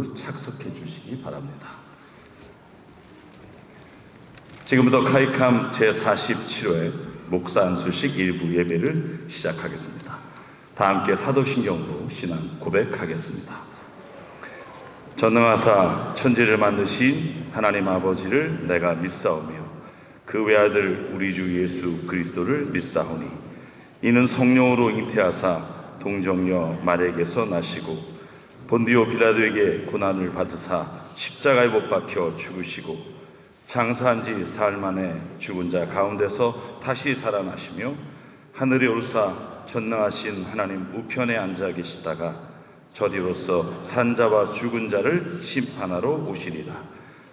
모두 착석해 주시기 바랍니다. 지금부터 카이캄 제47회 목사 안수식 일부 예배를 시작하겠습니다. 다 함께 사도신경으로 신앙 고백하겠습니다. 전능하사 천지를 만드신 하나님 아버지를 내가 믿사오며 그 외아들 우리 주 예수 그리스도를 믿사오니 이는 성령으로 잉태하사 동정녀 마리아에게서 나시고 본디오 빌라도에게 고난을 받으사 십자가에 못 박혀 죽으시고 장사한 지 사흘 만에 죽은 자 가운데서 다시 살아나시며 하늘에 오르사 전능하신 하나님 우편에 앉아 계시다가 저리로서 산자와 죽은 자를 심판하러 오시리라.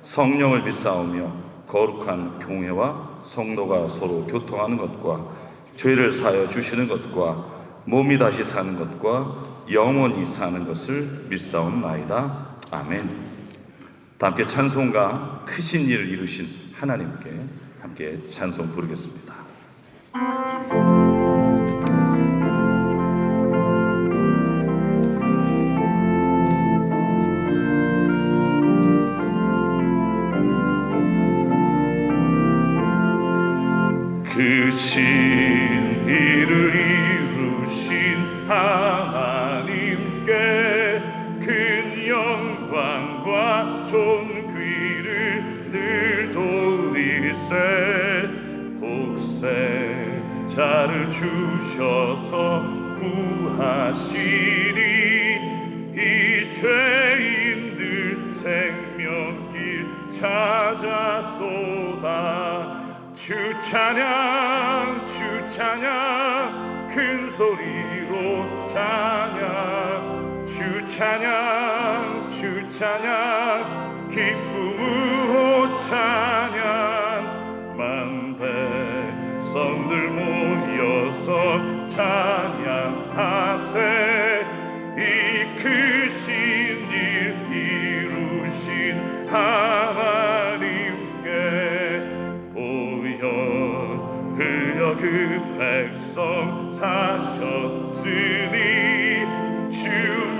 성령을 믿사오며 거룩한 교회와 성도가 서로 교통하는 것과 죄를 사하여 주시는 것과 몸이 다시 사는 것과 영원히 사는 것을 믿사옵나이다. 아멘. 다 함께 찬송가 크신 일을 이루신 하나님께 함께 찬송 부르겠습니다. 크신 일을 이루신 하나님께 큰 영광과 존귀를 늘 돌리세. 독생자를 주셔서 구하시니 이 죄인들 생명길 찾았도다. 주 찬양 주 찬양 큰 소리로 찬양 주 찬양 주 찬양 기쁨으로 찬양 만 백성들 모여서 찬양하세. 이 크신 일 이루신 하나님께 흘려 그 백성 사셨으니 주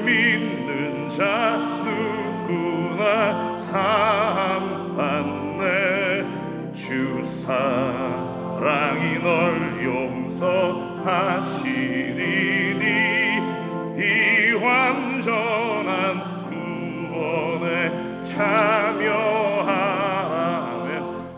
믿는 자 누구나 사함 받네. 주 사랑이 널 용서하시리니 이 완전한 구원에 참여하라면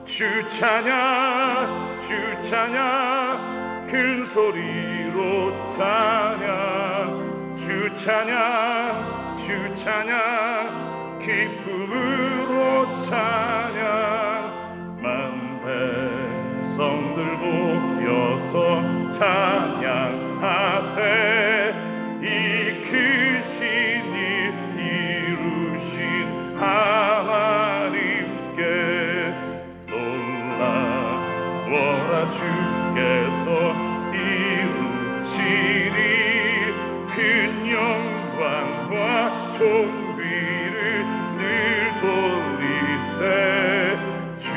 주 찬양 주 찬양 큰 소리로 찬양 주 찬양 주 찬양 기쁨으로 찬양 만 백성들 모여서 찬양하세. 이 크신 일 이루신 하나님께 놀라워라. 주께서 이루시니 큰 영광과 존귀를 늘 돌리세. 주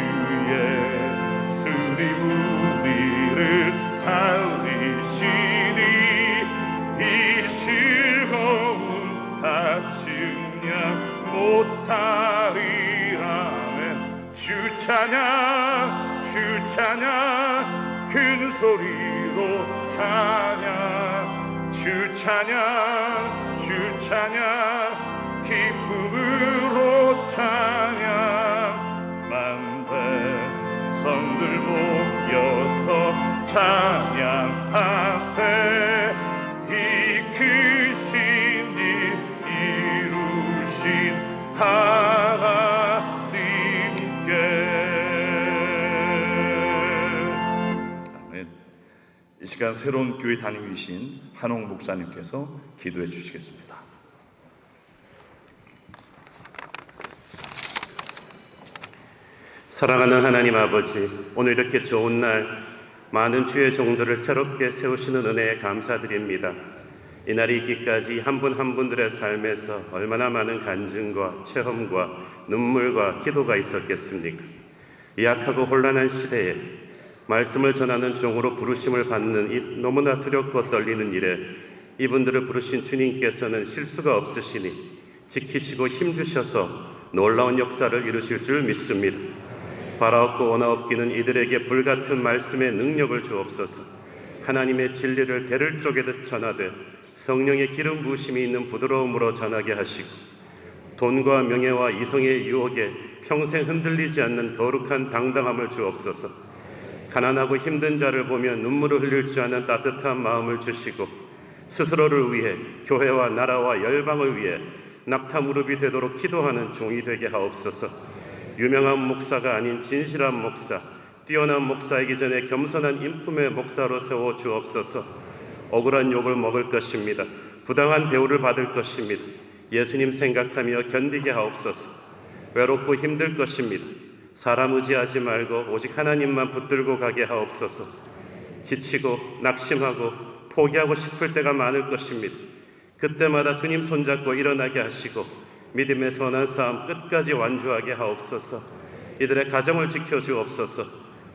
예수님 우리를 살리시니 이 즐거움 다 측량 못하리라면 주 찬양 주 찬양 큰 소리로 찬양 주 찬양 주 찬양 기쁨으로 찬양 만 백성들 모여서 찬양하세. 이 크신 일 이루신 하나님께. 이 시간 새로운 교회 담임이신 한홍 목사님께서 기도해 주시겠습니다. 사랑하는 하나님 아버지, 오늘 이렇게 좋은 날 많은 주의 종들을 새롭게 세우시는 은혜에 감사드립니다. 이 날이 있기까지 한 분 한 분들의 삶에서 얼마나 많은 간증과 체험과 눈물과 기도가 있었겠습니까? 이 약하고 혼란한 시대에 말씀을 전하는 종으로 부르심을 받는 이 너무나 두렵고 떨리는 일에 이분들을 부르신 주님께서는 실수가 없으시니 지키시고 힘주셔서 놀라운 역사를 이루실 줄 믿습니다. 바라옵고 원하옵기는 이들에게 불같은 말씀의 능력을 주옵소서. 하나님의 진리를 대를 쪼개듯 전하되 성령의 기름 부으심이 있는 부드러움으로 전하게 하시고 돈과 명예와 이성의 유혹에 평생 흔들리지 않는 거룩한 당당함을 주옵소서. 가난하고 힘든 자를 보며 눈물을 흘릴 줄 아는 따뜻한 마음을 주시고 스스로를 위해 교회와 나라와 열방을 위해 낙타 무릎이 되도록 기도하는 종이 되게 하옵소서. 유명한 목사가 아닌 진실한 목사, 뛰어난 목사이기 전에 겸손한 인품의 목사로 세워 주옵소서. 억울한 욕을 먹을 것입니다. 부당한 대우를 받을 것입니다. 예수님 생각하며 견디게 하옵소서. 외롭고 힘들 것입니다. 사람 의지하지 말고 오직 하나님만 붙들고 가게 하옵소서. 지치고 낙심하고 포기하고 싶을 때가 많을 것입니다. 그때마다 주님 손잡고 일어나게 하시고 믿음의 선한 싸움 끝까지 완주하게 하옵소서. 이들의 가정을 지켜주옵소서.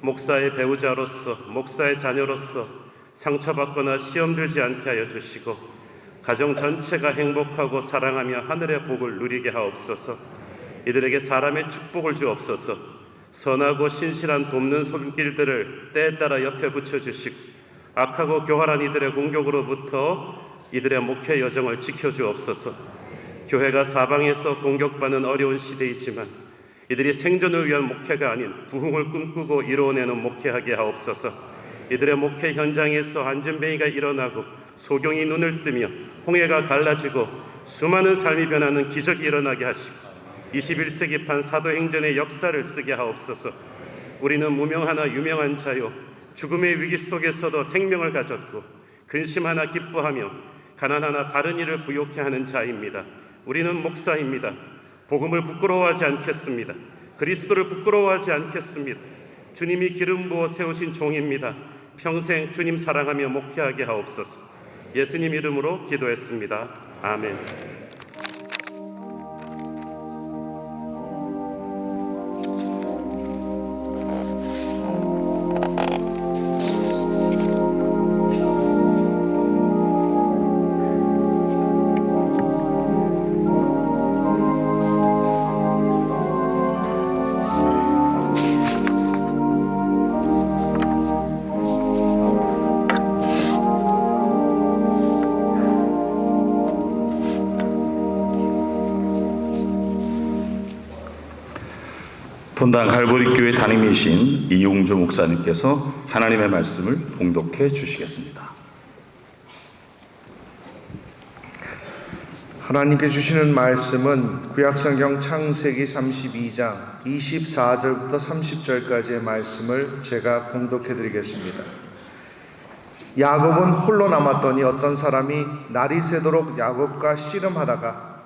목사의 배우자로서, 목사의 자녀로서 상처받거나 시험 들지 않게 하여 주시고 가정 전체가 행복하고 사랑하며 하늘의 복을 누리게 하옵소서. 이들에게 사람의 축복을 주옵소서. 선하고 신실한 돕는 손길들을 때에 따라 옆에 붙여주시고 악하고 교활한 이들의 공격으로부터 이들의 목회 여정을 지켜주옵소서. 교회가 사방에서 공격받는 어려운 시대이지만 이들이 생존을 위한 목회가 아닌 부흥을 꿈꾸고 이루어내는 목회하게 하옵소서. 이들의 목회 현장에서 안전뱅이가 일어나고 소경이 눈을 뜨며 홍해가 갈라지고 수많은 삶이 변하는 기적이 일어나게 하시고 21세기판 사도행전의 역사를 쓰게 하옵소서. 우리는 무명하나 유명한 자요 죽음의 위기 속에서도 생명을 가졌고 근심하나 기뻐하며 가난하나 다른 일을 부욕해 하는 자입니다. 우리는 목사입니다. 복음을 부끄러워하지 않겠습니다. 그리스도를 부끄러워하지 않겠습니다. 주님이 기름 부어 세우신 종입니다. 평생 주님 사랑하며 목회하게 하옵소서. 예수님 이름으로 기도했습니다. 아멘. 분당 갈보리교회 담임이신 이용주 목사님께서 하나님의 말씀을 봉독해 주시겠습니다. 하나님께 주시는 말씀은 구약성경 창세기 32장 24절부터 30절까지의 말씀을 제가 봉독해 드리겠습니다. 야곱은 홀로 남았더니 어떤 사람이 날이 새도록 야곱과 씨름하다가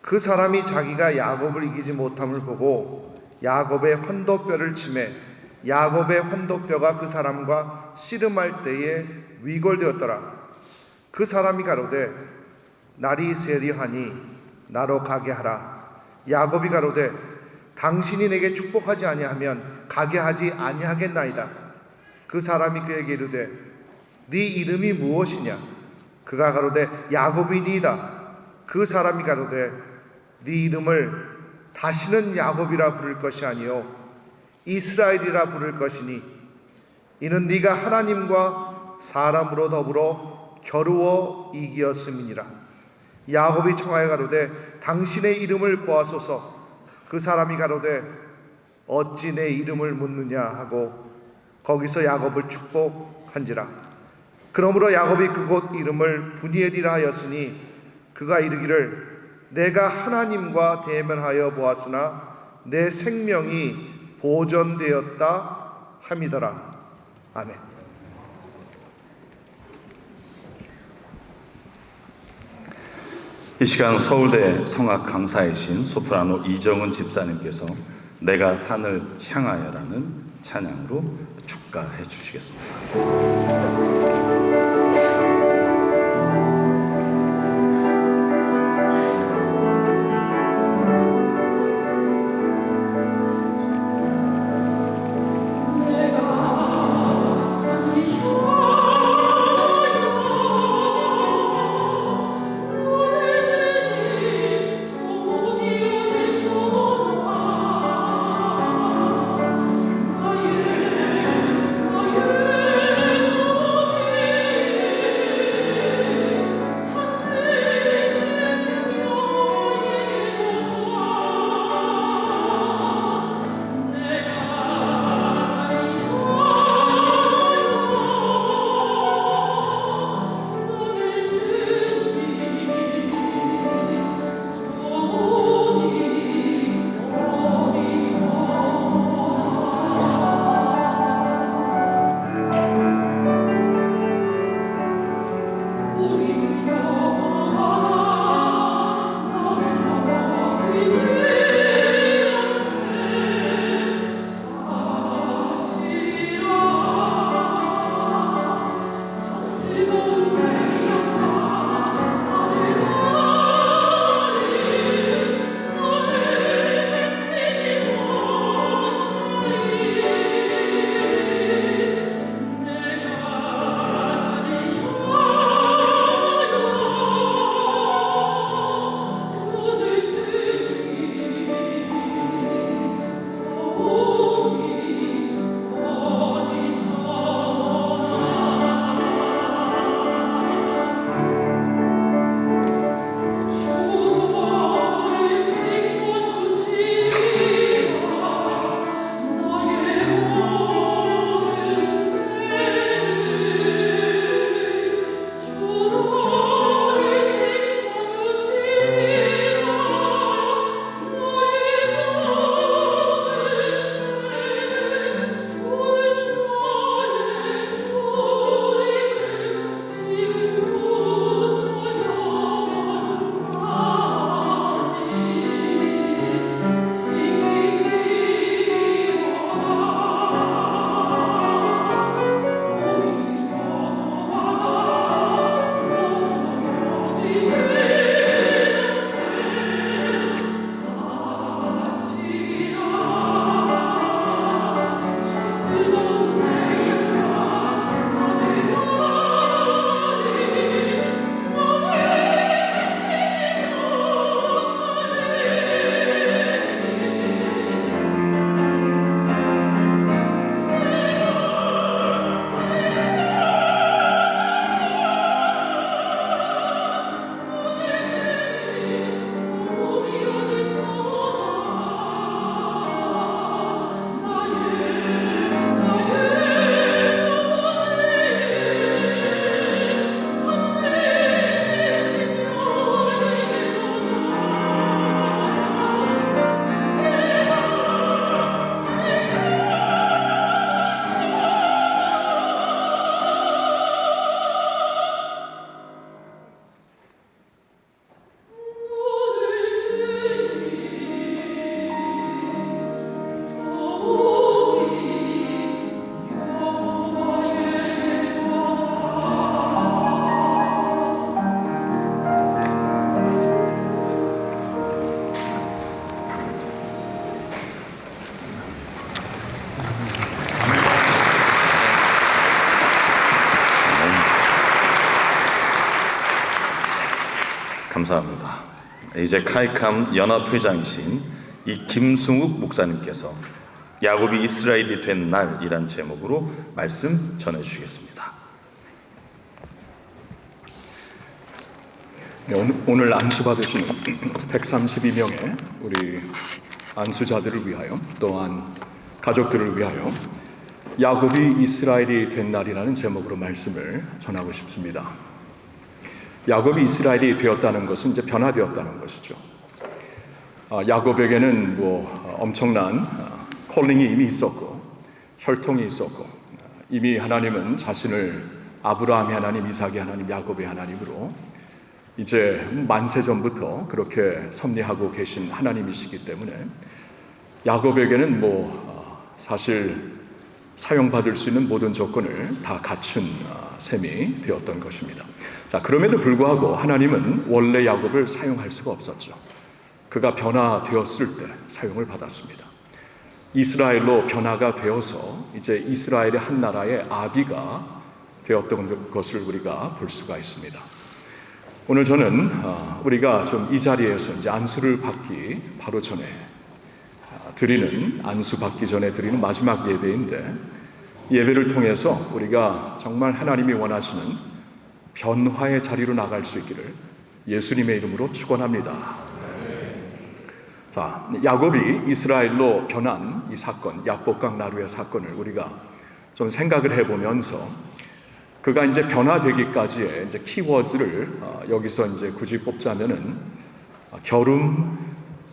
그 사람이 자기가 야곱을 이기지 못함을 보고 야곱의 환도뼈를 치매 야곱의 환도뼈가 그 사람과 씨름할 때에 위골되었더라. 그 사람이 가로되 날이 세리하니 나로 가게 하라. 야곱이 가로되 당신이 내게 축복하지 아니하면 가게 하지 아니하겠나이다. 그 사람이 그에게 이르되 네 이름이 무엇이냐? 그가 가로되 야곱이니이다. 그 사람이 가로되 네 이름을 다시는 야곱이라 부를 것이 아니요 이스라엘이라 부를 것이니 이는 네가 하나님과 사람으로 더불어 겨루어 이기었음이니라. 야곱이 청하여 가로되 당신의 이름을 고하소서. 그 사람이 가로되 어찌 내 이름을 묻느냐 하고 거기서 야곱을 축복한지라. 그러므로 야곱이 그곳 이름을 브니엘이라 하였으니 그가 이르기를 내가 하나님과 대면하여 보았으나 내 생명이 보존되었다 함이더라. 아멘. 이 시간 서울대 성악 강사이신 소프라노 이정은 집사님께서 내가 산을 향하여라는 찬양으로 축가해 주시겠습니다. 감사합니다. 이제 카이캄 연합회장이신 이 김승욱 목사님께서 야곱이 이스라엘이 된 날이란 제목으로 말씀 전해주시겠습니다. 네, 오늘 안수 받으시는 132명의 우리 안수자들을 위하여, 또한 가족들을 위하여 야곱이 이스라엘이 된 날이라는 제목으로 말씀을 전하고 싶습니다. 야곱이 이스라엘이 되었다는 것은 이제 변화되었다는 것이죠. 야곱에게는 엄청난 콜링이 이미 있었고 혈통이 있었고, 이미 하나님은 자신을 아브라함의 하나님, 이삭의 하나님, 야곱의 하나님으로 이제 만세 전부터 그렇게 섭리하고 계신 하나님이시기 때문에 야곱에게는 사실 사용받을 수 있는 모든 조건을 다 갖춘 셈이 되었던 것입니다. 자, 그럼에도 불구하고 하나님은 원래 야곱을 사용할 수가 없었죠. 그가 변화되었을 때 사용을 받았습니다. 이스라엘로 변화가 되어서 이제 이스라엘의 한 나라의 아비가 되었던 것을 우리가 볼 수가 있습니다. 오늘 저는 우리가 좀 이 자리에서 이제 안수를 받기 바로 전에 안수 받기 전에 드리는 마지막 예배인데, 예배를 통해서 우리가 정말 하나님이 원하시는 변화의 자리로 나갈 수 있기를 예수님의 이름으로 축원합니다. 자, 야곱이 이스라엘로 변한 이 사건, 야복강 나루의 사건을 우리가 좀 생각을 해보면서 그가 이제 변화되기까지의 이제 키워드를 여기서 이제 굳이 뽑자면은 결혼,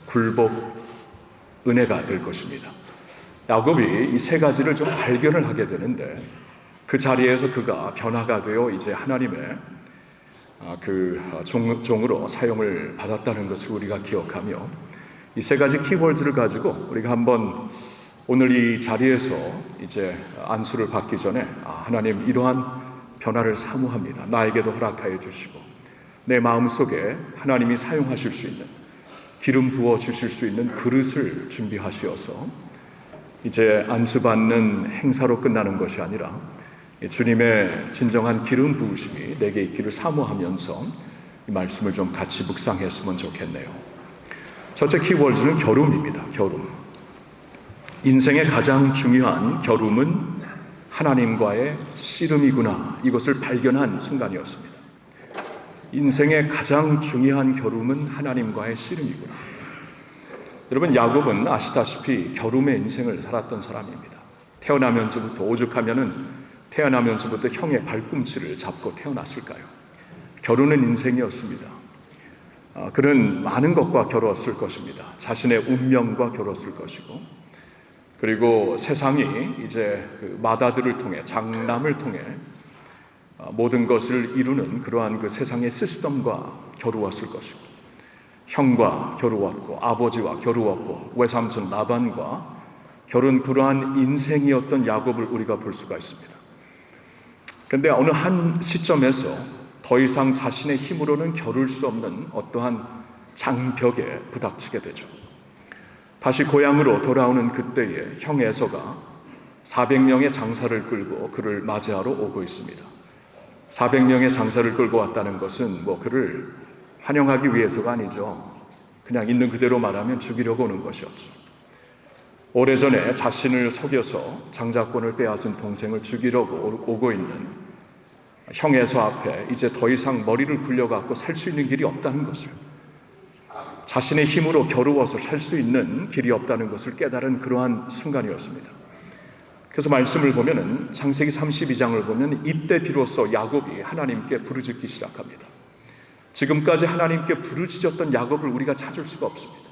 굴복, 은혜가 될 것입니다. 야곱이 이 세 가지를 좀 발견을 하게 되는데, 그 자리에서 그가 변화가 되어 이제 하나님의 종으로 사용을 받았다는 것을 우리가 기억하며, 이 세 가지 키워드를 가지고 우리가 한번 오늘 이 자리에서 이제 안수를 받기 전에 하나님, 이러한 변화를 사모합니다. 나에게도 허락하여 주시고 내 마음속에 하나님이 사용하실 수 있는, 기름 부어 주실 수 있는 그릇을 준비하시어서 이제 안수받는 행사로 끝나는 것이 아니라 주님의 진정한 기름 부으심이 내게 있기를 사모하면서 이 말씀을 좀 같이 묵상했으면 좋겠네요. 첫째 키워드는 결움입니다. 결움. 인생의 가장 중요한 결움은 하나님과의 씨름이구나, 이것을 발견한 순간이었습니다. 인생의 가장 중요한 결움은 하나님과의 씨름이구나. 여러분, 야곱은 아시다시피 결움의 인생을 살았던 사람입니다. 태어나면서부터, 오죽하면은 태어나면서부터 형의 발꿈치를 잡고 태어났을까요? 겨루는 인생이었습니다. 그는 많은 것과 겨루었을 것입니다. 자신의 운명과 겨루었을 것이고, 그리고 세상이 이제 그 마다들을 통해, 장남을 통해 모든 것을 이루는 그러한 그 세상의 시스템과 겨루었을 것이고, 형과 겨루었고, 아버지와 겨루었고, 외삼촌 라반과 겨룬 그러한 인생이었던 야곱을 우리가 볼 수가 있습니다. 그런데 어느 한 시점에서 더 이상 자신의 힘으로는 겨룰 수 없는 어떠한 장벽에 부닥치게 되죠. 다시 고향으로 돌아오는 그때에 형 에서가 400명의 장사를 끌고 그를 맞이하러 오고 있습니다. 400명의 장사를 끌고 왔다는 것은 그를 환영하기 위해서가 아니죠. 그냥 있는 그대로 말하면 죽이려고 오는 것이었죠. 오래전에 자신을 속여서 장자권을 빼앗은 동생을 죽이려고 오고 있는 형 에서 앞에 이제 더 이상 머리를 굴려갖고 살 수 있는 길이 없다는 것을, 자신의 힘으로 겨루어서 살 수 있는 길이 없다는 것을 깨달은 그러한 순간이었습니다. 그래서 말씀을 보면은 창세기 32장을 보면 이때 비로소 야곱이 하나님께 부르짖기 시작합니다. 지금까지 하나님께 부르짖었던 야곱을 우리가 찾을 수가 없습니다.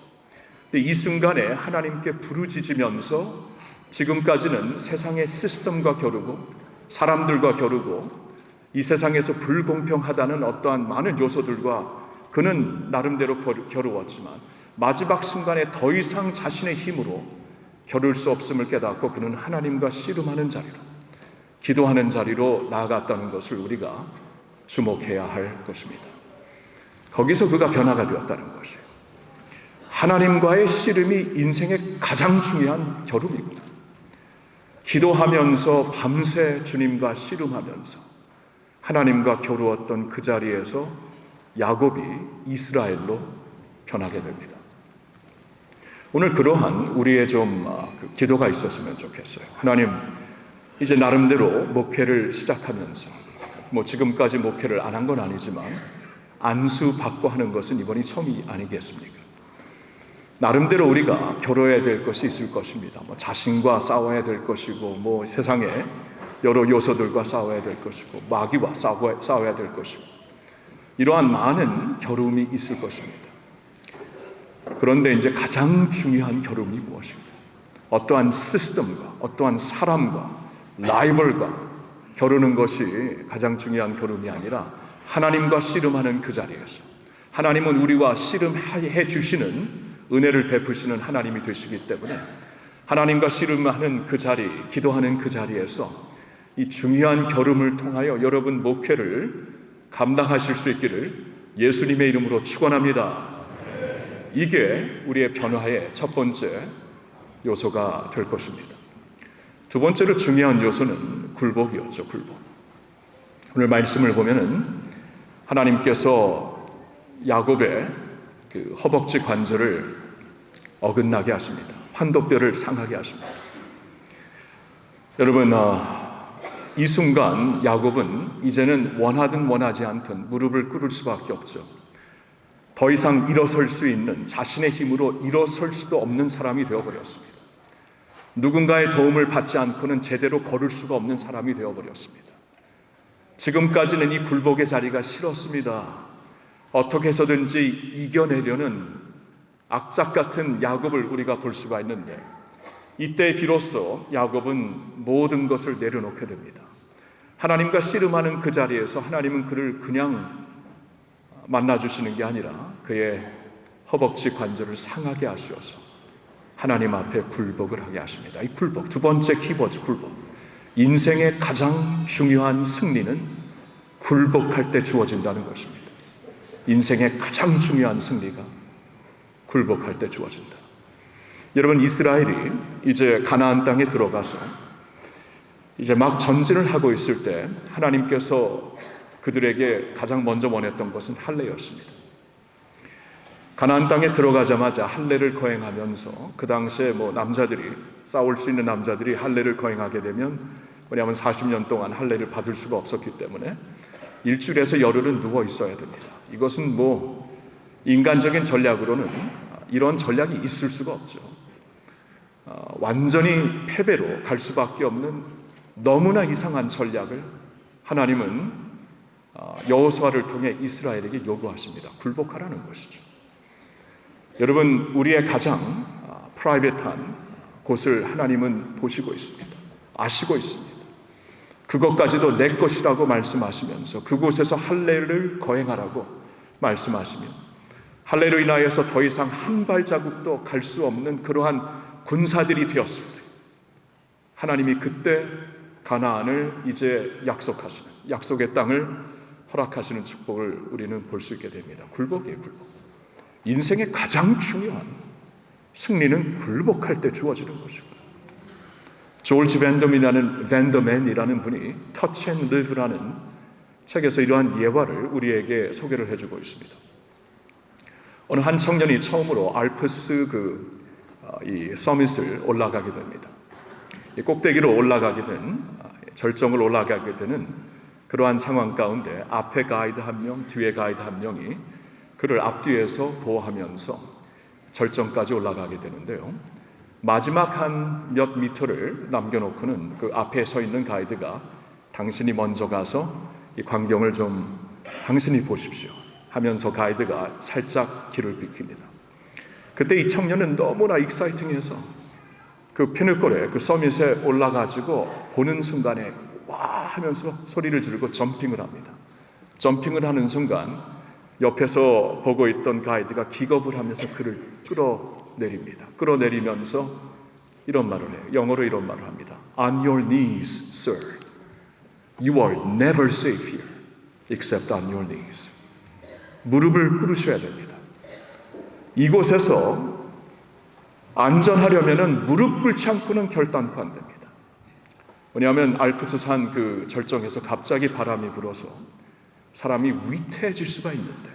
근데 이 순간에 하나님께 부르짖으면서 지금까지는 세상의 시스템과 겨루고 사람들과 겨루고 이 세상에서 불공평하다는 어떠한 많은 요소들과 그는 나름대로 겨루었지만 마지막 순간에 더 이상 자신의 힘으로 겨룰 수 없음을 깨닫고 그는 하나님과 씨름하는 자리로, 기도하는 자리로 나아갔다는 것을 우리가 주목해야 할 것입니다. 거기서 그가 변화가 되었다는 것이에요. 하나님과의 씨름이 인생의 가장 중요한 겨루기구나. 기도하면서 밤새 주님과 씨름하면서 하나님과 겨루었던 그 자리에서 야곱이 이스라엘로 변하게 됩니다. 오늘 그러한 우리의 기도가 있었으면 좋겠어요. 하나님, 이제 나름대로 목회를 시작하면서 지금까지 목회를 안 한 건 아니지만 안수 받고 하는 것은 이번이 처음이 아니겠습니까? 나름대로 우리가 겨뤄야 될 것이 있을 것입니다. 자신과 싸워야 될 것이고, 세상에 여러 요소들과 싸워야 될 것이고, 마귀와 싸워야 될 것이고, 이러한 많은 겨루음이 있을 것입니다. 그런데 이제 가장 중요한 겨루음이 무엇인가? 어떠한 시스템과 어떠한 사람과 라이벌과 겨루는 것이 가장 중요한 겨루음이 아니라 하나님과 씨름하는 그 자리에서, 하나님은 우리와 씨름해 주시는 은혜를 베푸시는 하나님이 되시기 때문에 하나님과 씨름하는 그 자리, 기도하는 그 자리에서 이 중요한 겨룸을 통하여 여러분 목회를 감당하실 수 있기를 예수님의 이름으로 축원합니다. 이게 우리의 변화의 첫 번째 요소가 될 것입니다. 두 번째로 중요한 요소는 굴복이었죠. 굴복. 오늘 말씀을 보면은 하나님께서 야곱의 그 허벅지 관절을 어긋나게 하십니다. 환도뼈를 상하게 하십니다. 여러분, 이 순간 야곱은 이제는 원하든 원하지 않든 무릎을 꿇을 수밖에 없죠. 더 이상 일어설 수 있는, 자신의 힘으로 일어설 수도 없는 사람이 되어버렸습니다. 누군가의 도움을 받지 않고는 제대로 걸을 수가 없는 사람이 되어버렸습니다. 지금까지는 이 굴복의 자리가 싫었습니다. 어떻게 해서든지 이겨내려는 악작 같은 야곱을 우리가 볼 수가 있는데, 이때 비로소 야곱은 모든 것을 내려놓게 됩니다. 하나님과 씨름하는 그 자리에서 하나님은 그를 그냥 만나주시는 게 아니라 그의 허벅지 관절을 상하게 하셔서 하나님 앞에 굴복을 하게 하십니다. 이 굴복, 두 번째 키워드 굴복. 인생의 가장 중요한 승리는 굴복할 때 주어진다는 것입니다. 인생의 가장 중요한 승리가 굴복할 때 주어진다. 여러분, 이스라엘이 이제 가나안 땅에 들어가서 이제 막 전진을 하고 있을 때 하나님께서 그들에게 가장 먼저 원했던 것은 할례였습니다. 가나안 땅에 들어가자마자 할례를 거행하면서, 그 당시에 남자들이, 싸울 수 있는 남자들이 할례를 거행하게 되면, 왜냐하면 40년 동안 할례를 받을 수가 없었기 때문에 일주일에서 열흘은 누워 있어야 됩니다. 이것은 인간적인 전략으로는 이런 전략이 있을 수가 없죠. 완전히 패배로 갈 수밖에 없는 너무나 이상한 전략을 하나님은 여호수아를 통해 이스라엘에게 요구하십니다. 굴복하라는 것이죠. 여러분, 우리의 가장 프라이빗한 곳을 하나님은 보시고 있습니다. 아시고 있습니다. 그것까지도 내 것이라고 말씀하시면서 그곳에서 할례를 거행하라고 말씀하시며, 할례로 인하여서 더 이상 한 발자국도 갈 수 없는 그러한 군사들이 되었을 때 하나님이 그때 가나안을 이제 약속하시는, 약속의 땅을 허락하시는 축복을 우리는 볼 수 있게 됩니다. 굴복이에요, 굴복. 인생의 가장 중요한 승리는 굴복할 때 주어지는 것이고, 조지 밴더맨이라는 분이 터치 앤 리브라는 책에서 이러한 예화를 우리에게 소개를 해주고 있습니다. 어느 한 청년이 처음으로 알프스 이 서밋을 올라가게 됩니다. 이 꼭대기로 올라가게 된, 절정을 올라가게 되는 그러한 상황 가운데 앞에 가이드 한 명, 뒤에 가이드 한 명이 그를 앞뒤에서 보호하면서 절정까지 올라가게 되는데요. 마지막 한 몇 미터를 남겨놓고는 그 앞에 서 있는 가이드가 당신이 먼저 가서 이 광경을 좀 당신이 보십시오 하면서 가이드가 살짝 길을 비킵니다. 그때 이 청년은 너무나 익사이팅해서 그 피너클에, 그 서밋에 올라가지고 보는 순간에 와 하면서 소리를 지르고 점핑을 합니다. 점핑을 하는 순간 옆에서 보고 있던 가이드가 기겁을 하면서 그를 끌어내립니다. 끌어내리면서 이런 말을 해요. 영어로 이런 말을 합니다. On your knees, sir. You are never safe here, except on your knees. 무릎을 꿇으셔야 됩니다. 이곳에서 안전하려면은 무릎 꿇지 않고는 결단코 안 됩니다. 왜냐하면 알프스산 그 절정에서 갑자기 바람이 불어서 사람이 위태해질 수가 있는데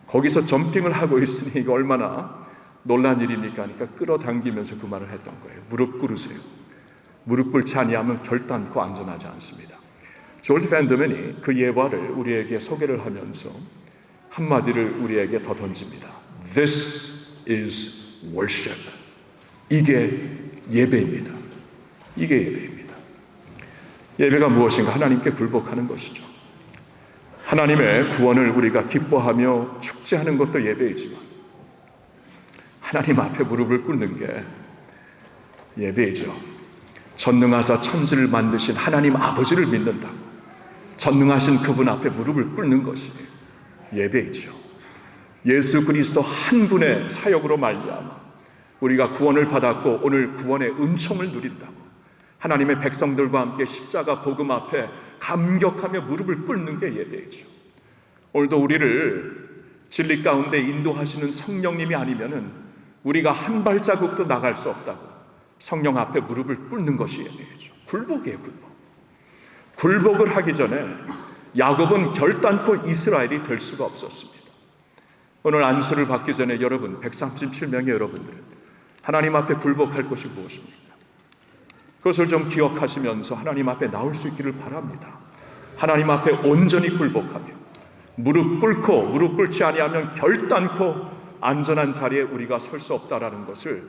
거기서 점핑을 하고 있으니 이거 얼마나 놀란 일입니까? 그러니까 끌어당기면서 그 말을 했던 거예요. 무릎 꿇으세요. 무릎 꿇지 아니하면 결단코 안전하지 않습니다. 조지 팬더맨이 그 예화를 우리에게 소개를 하면서 한마디를 우리에게 더 던집니다. This is worship. 이게 예배입니다. 이게 예배입니다. 예배가 무엇인가? 하나님께 굴복하는 것이죠. 하나님의 구원을 우리가 기뻐하며 축제하는 것도 예배이지만 하나님 앞에 무릎을 꿇는 게 예배이죠. 전능하사 천지를 만드신 하나님 아버지를 믿는다. 전능하신 그분 앞에 무릎을 꿇는 것이 예배이죠. 예수 그리스도 한 분의 사역으로 말미암아 우리가 구원을 받았고 오늘 구원의 은총을 누린다고 하나님의 백성들과 함께 십자가 복음 앞에 감격하며 무릎을 꿇는 게 예배이죠. 오늘도 우리를 진리 가운데 인도하시는 성령님이 아니면은 우리가 한 발자국도 나갈 수 없다고 성령 앞에 무릎을 꿇는 것이 예배이죠. 굴복이에요, 굴복. 굴복을 하기 전에 야곱은 결단코 이스라엘이 될 수가 없었습니다. 오늘 안수를 받기 전에 여러분, 137명의 여러분들은 하나님 앞에 굴복할 것이 무엇입니까? 그것을 좀 기억하시면서 하나님 앞에 나올 수 있기를 바랍니다. 하나님 앞에 온전히 굴복하며 무릎 꿇고 무릎 꿇지 아니하면 결단코 안전한 자리에 우리가 설 수 없다라는 것을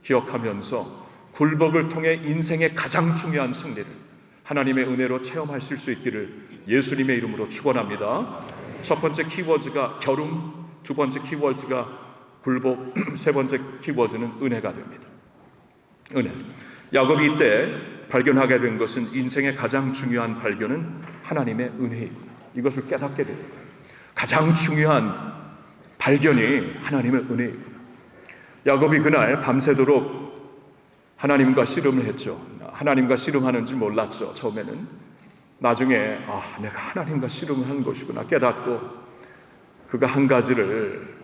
기억하면서 굴복을 통해 인생의 가장 중요한 승리를 하나님의 은혜로 체험하실 수 있기를 예수님의 이름으로 축원합니다. 첫 번째 키워드가 결움, 두 번째 키워드가 굴복, 세 번째 키워드는 은혜가 됩니다. 은혜. 야곱이 이때 발견하게 된 것은 인생의 가장 중요한 발견은 하나님의 은혜이구나. 이것을 깨닫게 되는 거예요. 가장 중요한 발견이 하나님의 은혜이구나. 야곱이 그날 밤새도록 하나님과 씨름을 했죠. 하나님과 씨름하는지 몰랐죠. 처음에는. 나중에 내가 하나님과 씨름을 한 것이구나 깨닫고 그가 한 가지를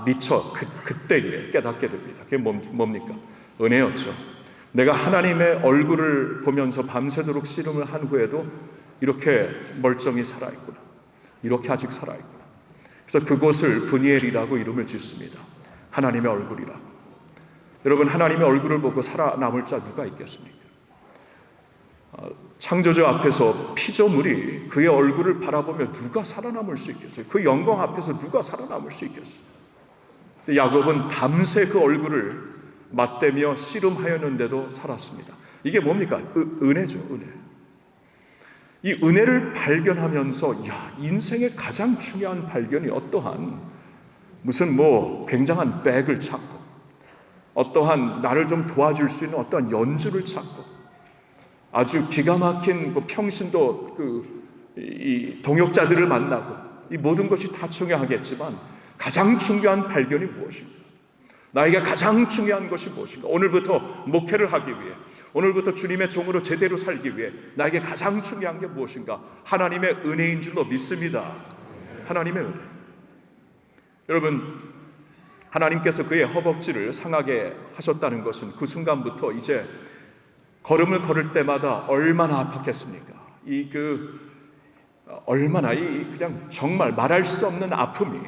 미처 그때에 깨닫게 됩니다. 그게 뭡니까? 은혜였죠. 내가 하나님의 얼굴을 보면서 밤새도록 씨름을 한 후에도 이렇게 멀쩡히 살아있구나. 이렇게 아직 살아있구나. 그래서 그곳을 브니엘이라고 이름을 짓습니다. 하나님의 얼굴이라고. 여러분, 하나님의 얼굴을 보고 살아남을 자 누가 있겠습니까? 창조주 앞에서 피조물이 그의 얼굴을 바라보며 누가 살아남을 수 있겠어요? 그 영광 앞에서 누가 살아남을 수 있겠어요? 야곱은 밤새 그 얼굴을 맞대며 씨름하였는데도 살았습니다. 이게 뭡니까? 은혜죠, 은혜. 이 은혜를 발견하면서 인생의 가장 중요한 발견이 어떠한 무슨 굉장한 백을 찾고 어떠한 나를 좀 도와줄 수 있는 어떠한 연주를 찾고 아주 기가 막힌 평신도 이 동역자들을 만나고 이 모든 것이 다 중요하겠지만 가장 중요한 발견이 무엇인가? 나에게 가장 중요한 것이 무엇인가? 오늘부터 목회를 하기 위해 오늘부터 주님의 종으로 제대로 살기 위해 나에게 가장 중요한 게 무엇인가? 하나님의 은혜인 줄로 믿습니다. 하나님의 은혜. 여러분, 하나님께서 그의 허벅지를 상하게 하셨다는 것은 그 순간부터 이제 걸음을 걸을 때마다 얼마나 아팠겠습니까? 얼마나 그냥 정말 말할 수 없는 아픔이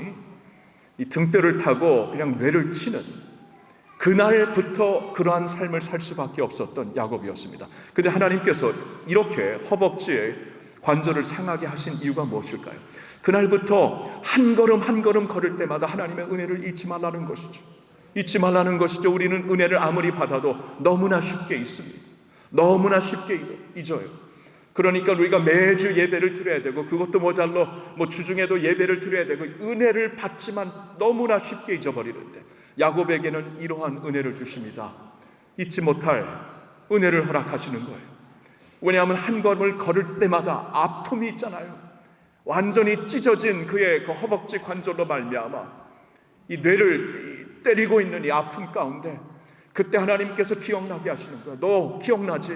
이 등뼈를 타고 그냥 뇌를 치는 그날부터 그러한 삶을 살 수밖에 없었던 야곱이었습니다. 근데 하나님께서 이렇게 허벅지에 관절을 상하게 하신 이유가 무엇일까요? 그날부터 한 걸음 한 걸음 걸을 때마다 하나님의 은혜를 잊지 말라는 것이죠. 잊지 말라는 것이죠. 우리는 은혜를 아무리 받아도 너무나 쉽게 잊습니다. 너무나 쉽게 잊어요. 그러니까 우리가 매주 예배를 드려야 되고 그것도 모자라 주중에도 예배를 드려야 되고 은혜를 받지만 너무나 쉽게 잊어버리는데 야곱에게는 이러한 은혜를 주십니다. 잊지 못할 은혜를 허락하시는 거예요. 왜냐하면 한 걸음을 걸을 때마다 아픔이 있잖아요. 완전히 찢어진 그의 그 허벅지 관절로 말미암아 이 뇌를 때리고 있는 이 아픔 가운데 그때 하나님께서 기억나게 하시는 거야. 너 기억나지?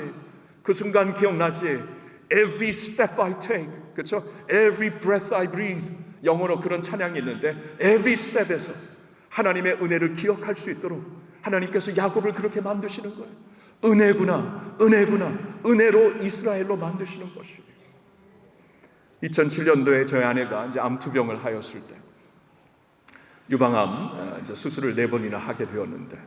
그 순간 기억나지? Every step I take, 그렇죠? Every breath I breathe. 영어로 그런 찬양이 있는데 every step에서 하나님의 은혜를 기억할 수 있도록 하나님께서 야곱을 그렇게 만드시는 거예요. 은혜구나, 은혜구나, 은혜로 이스라엘로 만드시는 것이에요. 2007년도에 저희 아내가 이제 암투병을 하였을 때 유방암 이제 수술을 4번이나 하게 되었는데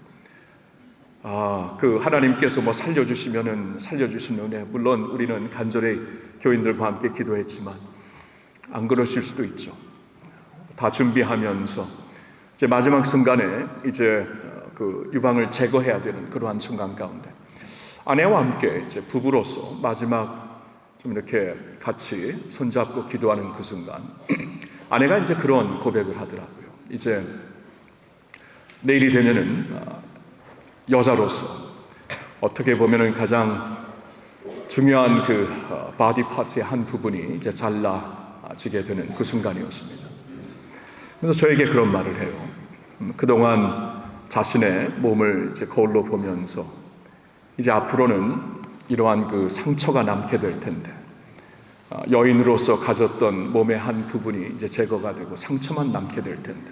그 하나님께서 뭐 살려주시면은 살려주신 은혜, 물론 우리는 간절히 교인들과 함께 기도했지만 안 그러실 수도 있죠. 다 준비하면서 이제 마지막 순간에 이제 그 유방을 제거해야 되는 그러한 순간 가운데 아내와 함께 이제 부부로서 마지막 좀 이렇게 같이 손잡고 기도하는 그 순간 아내가 이제 그런 고백을 하더라고요. 이제 내일이 되면은 여자로서 어떻게 보면은 가장 중요한 그 바디 파트의 한 부분이 이제 잘라지게 되는 그 순간이었습니다. 그래서 저에게 그런 말을 해요. 그동안 자신의 몸을 이제 거울로 보면서 이제 앞으로는 이러한 그 상처가 남게 될 텐데 여인으로서 가졌던 몸의 한 부분이 이제 제거가 되고 상처만 남게 될 텐데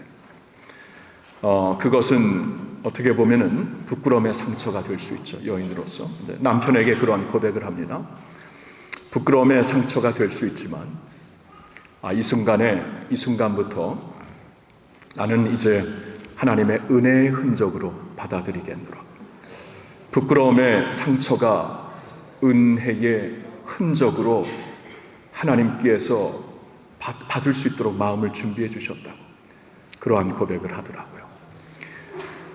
그것은 어떻게 보면은 부끄러움의 상처가 될 수 있죠. 여인으로서 남편에게 그러한 고백을 합니다. 부끄러움의 상처가 될 수 있지만 이 순간부터 나는 이제 하나님의 은혜의 흔적으로 받아들이겠노라. 부끄러움의 상처가 은혜의 흔적으로 하나님께서 받을 수 있도록 마음을 준비해 주셨다고 그러한 고백을 하더라고요.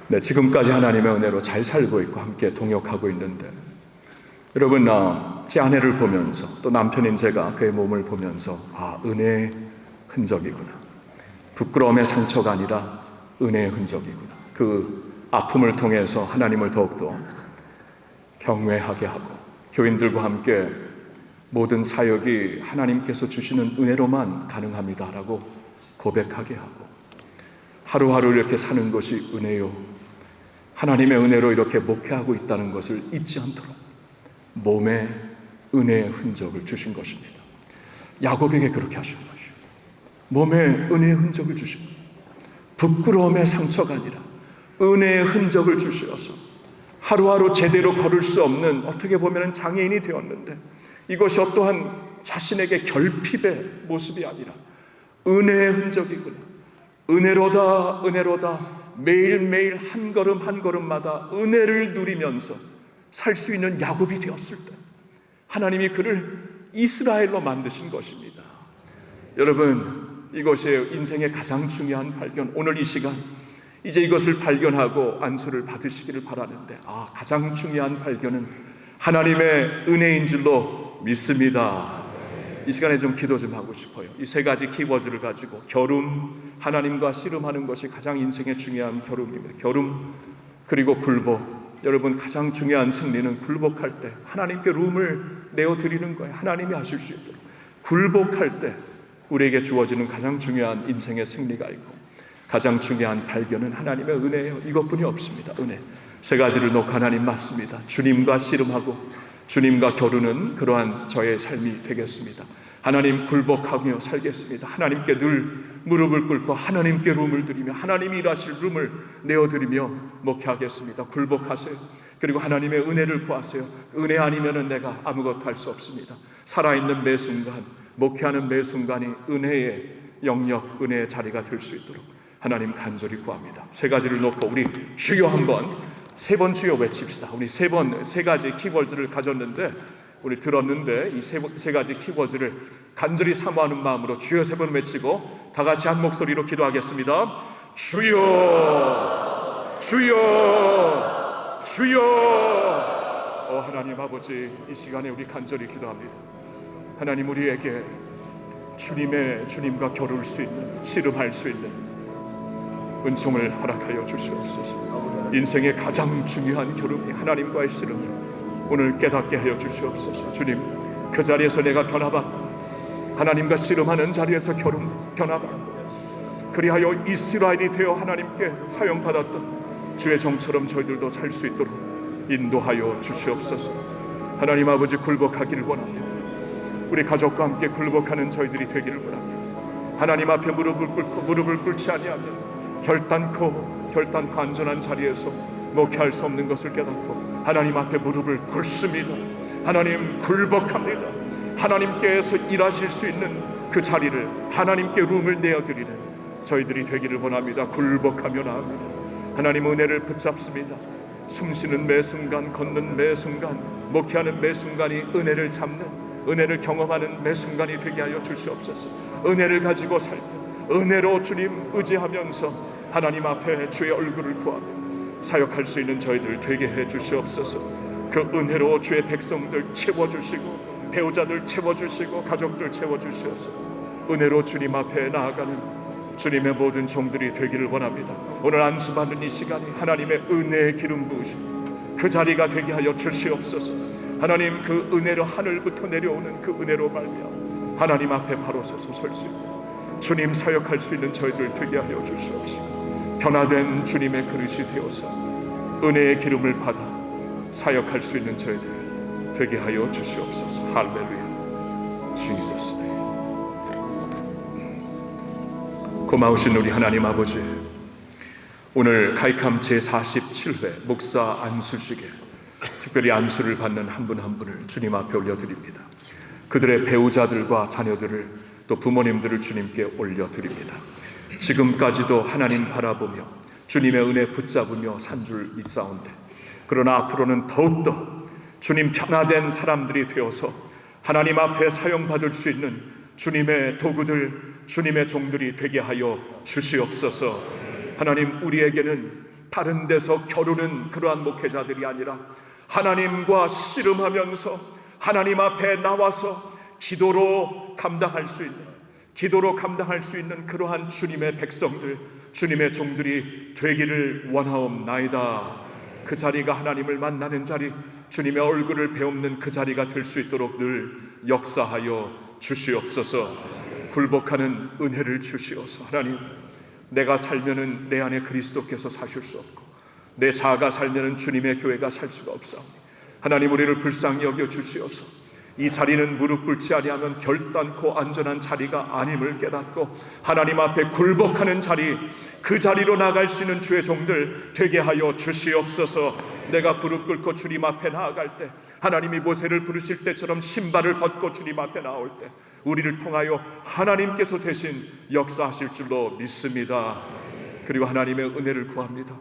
네, 지금까지 하나님의 은혜로 잘 살고 있고 함께 동역하고 있는데 여러분, 제 아내를 보면서 또 남편인 제가 그의 몸을 보면서 은혜의 흔적이구나. 부끄러움의 상처가 아니라 은혜의 흔적이구나. 그 아픔을 통해서 하나님을 더욱더 경외하게 하고 교인들과 함께 모든 사역이 하나님께서 주시는 은혜로만 가능합니다라고 고백하게 하고 하루하루 이렇게 사는 것이 은혜요. 하나님의 은혜로 이렇게 목회하고 있다는 것을 잊지 않도록 몸에 은혜의 흔적을 주신 것입니다. 야곱에게 그렇게 하신 것이요. 몸에 은혜의 흔적을 주신 것. 부끄러움의 상처가 아니라 은혜의 흔적을 주시어서 하루하루 제대로 걸을 수 없는 어떻게 보면 장애인이 되었는데 이것이 어떠한 자신에게 결핍의 모습이 아니라 은혜의 흔적이구나. 은혜로다, 은혜로다. 매일매일 한 걸음 한 걸음마다 은혜를 누리면서 살 수 있는 야곱이 되었을 때 하나님이 그를 이스라엘로 만드신 것입니다. 여러분, 이것이 인생의 가장 중요한 발견. 오늘 이 시간 이제 이것을 발견하고 안수를 받으시기를 바라는데 가장 중요한 발견은 하나님의 은혜인 줄로 믿습니다. 이 시간에 좀 기도 좀 하고 싶어요. 이 3가지 키워드를 가지고 겨룸, 하나님과 씨름하는 것이 가장 인생의 중요한 겨룸입니다. 겨룸 그리고 굴복. 여러분, 가장 중요한 승리는 굴복할 때 하나님께 룸을 내어드리는 거예요. 하나님이 하실 수 있도록. 굴복할 때 우리에게 주어지는 가장 중요한 인생의 승리가 있고 가장 중요한 발견은 하나님의 은혜예요. 이것뿐이 없습니다. 은혜. 3가지를 놓고 하나님 맞습니다. 주님과 씨름하고 주님과 겨루는 그러한 저의 삶이 되겠습니다. 하나님 굴복하며 살겠습니다. 하나님께 늘 무릎을 꿇고 하나님께 룸을 드리며 하나님이 일하실 룸을 내어드리며 목회하겠습니다. 굴복하세요. 그리고 하나님의 은혜를 구하세요. 은혜 아니면 내가 아무것도 할 수 없습니다. 살아있는 매 순간, 목회하는 매 순간이 은혜의 영역, 은혜의 자리가 될 수 있도록 하나님 간절히 구합니다. 3가지를 놓고 우리 주여 한번 3번 주여 외칩시다. 우리 3가지 키워드를 가졌는데 우리 들었는데 이 3가지 키워드를 간절히 사모하는 마음으로 주여 3번 외치고 다 같이 한 목소리로 기도하겠습니다. 주여, 주여, 주여. 하나님 아버지, 이 시간에 우리 간절히 기도합니다. 하나님, 우리에게 주님과 겨룰 수 있는, 씨름할 수 있는 은총을 허락하여 주시옵소서. 인생의 가장 중요한 겨rum이 하나님과의 씨름을 오늘 깨닫게 하여 주시옵소서. 주님, 그 자리에서 내가 변화받고 하나님과 씨름하는 자리에서 변화받고 그리하여 이스라엘이 되어 하나님께 사용받았던 주의 종처럼 저희들도 살 수 있도록 인도하여 주시옵소서. 하나님 아버지, 굴복하기를 원합니다. 우리 가족과 함께 굴복하는 저희들이 되기를 원합니다. 하나님 앞에 무릎을 꿇지 아니하면 결단코 안전한 자리에서 목회할 수 없는 것을 깨닫고 하나님 앞에 무릎을 꿇습니다. 하나님, 굴복합니다. 하나님께서 일하실 수 있는 그 자리를 하나님께 룸을 내어드리는 저희들이 되기를 원합니다. 굴복하며 나아갑니다. 하나님, 은혜를 붙잡습니다. 숨쉬는 매 순간, 걷는 매 순간, 목회하는 매 순간이 은혜를 잡는, 은혜를 경험하는 매 순간이 되게 하여 주시옵소서. 은혜를 가지고 살며 은혜로 주님 의지하면서 하나님 앞에 주의 얼굴을 구하며 사역할 수 있는 저희들 되게 해 주시옵소서. 그 은혜로 주의 백성들 채워주시고 배우자들 채워주시고 가족들 채워주시옵소서. 은혜로 주님 앞에 나아가는 주님의 모든 종들이 되기를 원합니다. 오늘 안수받는 이 시간이 하나님의 은혜의 기름 부으시고 그 자리가 되게 하여 주시옵소서. 하나님, 그 은혜로 하늘부터 내려오는 그 은혜로 말미암아 하나님 앞에 바로 서서 설 수 있고 주님 사역할 수 있는 저희들 되게 하여 주시옵시고 변화된 주님의 그릇이 되어서 은혜의 기름을 받아 사역할 수 있는 저희들 되게 하여 주시옵소서. 할렐루야. 지저스 네임. 고마우신 우리 하나님 아버지, 오늘 카이캄 제47회 목사 안수식에 특별히 안수를 받는 한 분 한 분을 주님 앞에 올려드립니다. 그들의 배우자들과 자녀들을 또 부모님들을 주님께 올려드립니다. 지금까지도 하나님 바라보며 주님의 은혜 붙잡으며 산 줄 믿사온데, 그러나 앞으로는 더욱더 주님 변화된 사람들이 되어서 하나님 앞에 사용받을 수 있는 주님의 도구들, 주님의 종들이 되게 하여 주시옵소서. 하나님, 우리에게는 다른 데서 겨루는 그러한 목회자들이 아니라 하나님과 씨름하면서 하나님 앞에 나와서 기도로 감당할 수 있는 그러한 주님의 백성들, 주님의 종들이 되기를 원하옵나이다. 그 자리가 하나님을 만나는 자리, 주님의 얼굴을 배움는 그 자리가 될 수 있도록 늘 역사하여 주시옵소서. 굴복하는 은혜를 주시옵소서. 하나님, 내가 살면은 내 안에 그리스도께서 사실 수 없고 내 자아가 살면은 주님의 교회가 살 수가 없사오니 하나님, 우리를 불쌍히 여겨 주시옵소서. 이 자리는 무릎 꿇지 아니하면 결단코 안전한 자리가 아님을 깨닫고 하나님 앞에 굴복하는 자리, 그 자리로 나갈 수 있는 주의 종들 되게 하여 주시옵소서. 내가 무릎 꿇고 주님 앞에 나아갈 때, 하나님이 모세를 부르실 때처럼 신발을 벗고 주님 앞에 나올 때 우리를 통하여 하나님께서 대신 역사하실 줄로 믿습니다. 그리고 하나님의 은혜를 구합니다.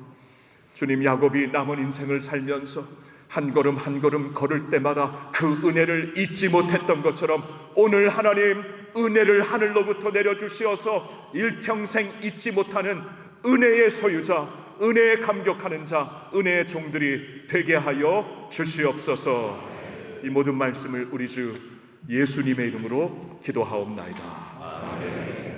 주님, 야곱이 남은 인생을 살면서 한 걸음 한 걸음 걸을 때마다 그 은혜를 잊지 못했던 것처럼 오늘 하나님, 은혜를 하늘로부터 내려주시어서 일평생 잊지 못하는 은혜의 소유자, 은혜에 감격하는 자, 은혜의 종들이 되게 하여 주시옵소서. 이 모든 말씀을 우리 주 예수님의 이름으로 기도하옵나이다. 아멘.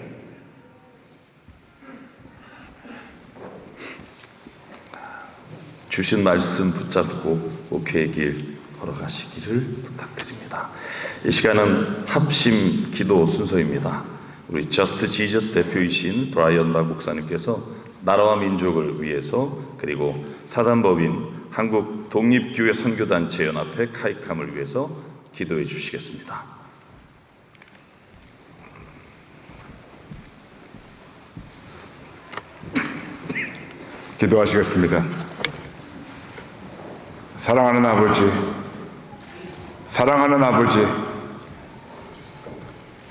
주신 말씀 붙잡고 목회의 길 걸어가시기를 부탁드립니다. 이 시간은 합심 기도 순서입니다. 우리 저스트 지저스 대표이신 브라이언 박 목사님께서 나라와 민족을 위해서, 그리고 사단법인 한국 독립교회 선교단체 연합회 카이캄을 위해서 기도해 주시겠습니다. 기도하시겠습니다. 사랑하는 아버지,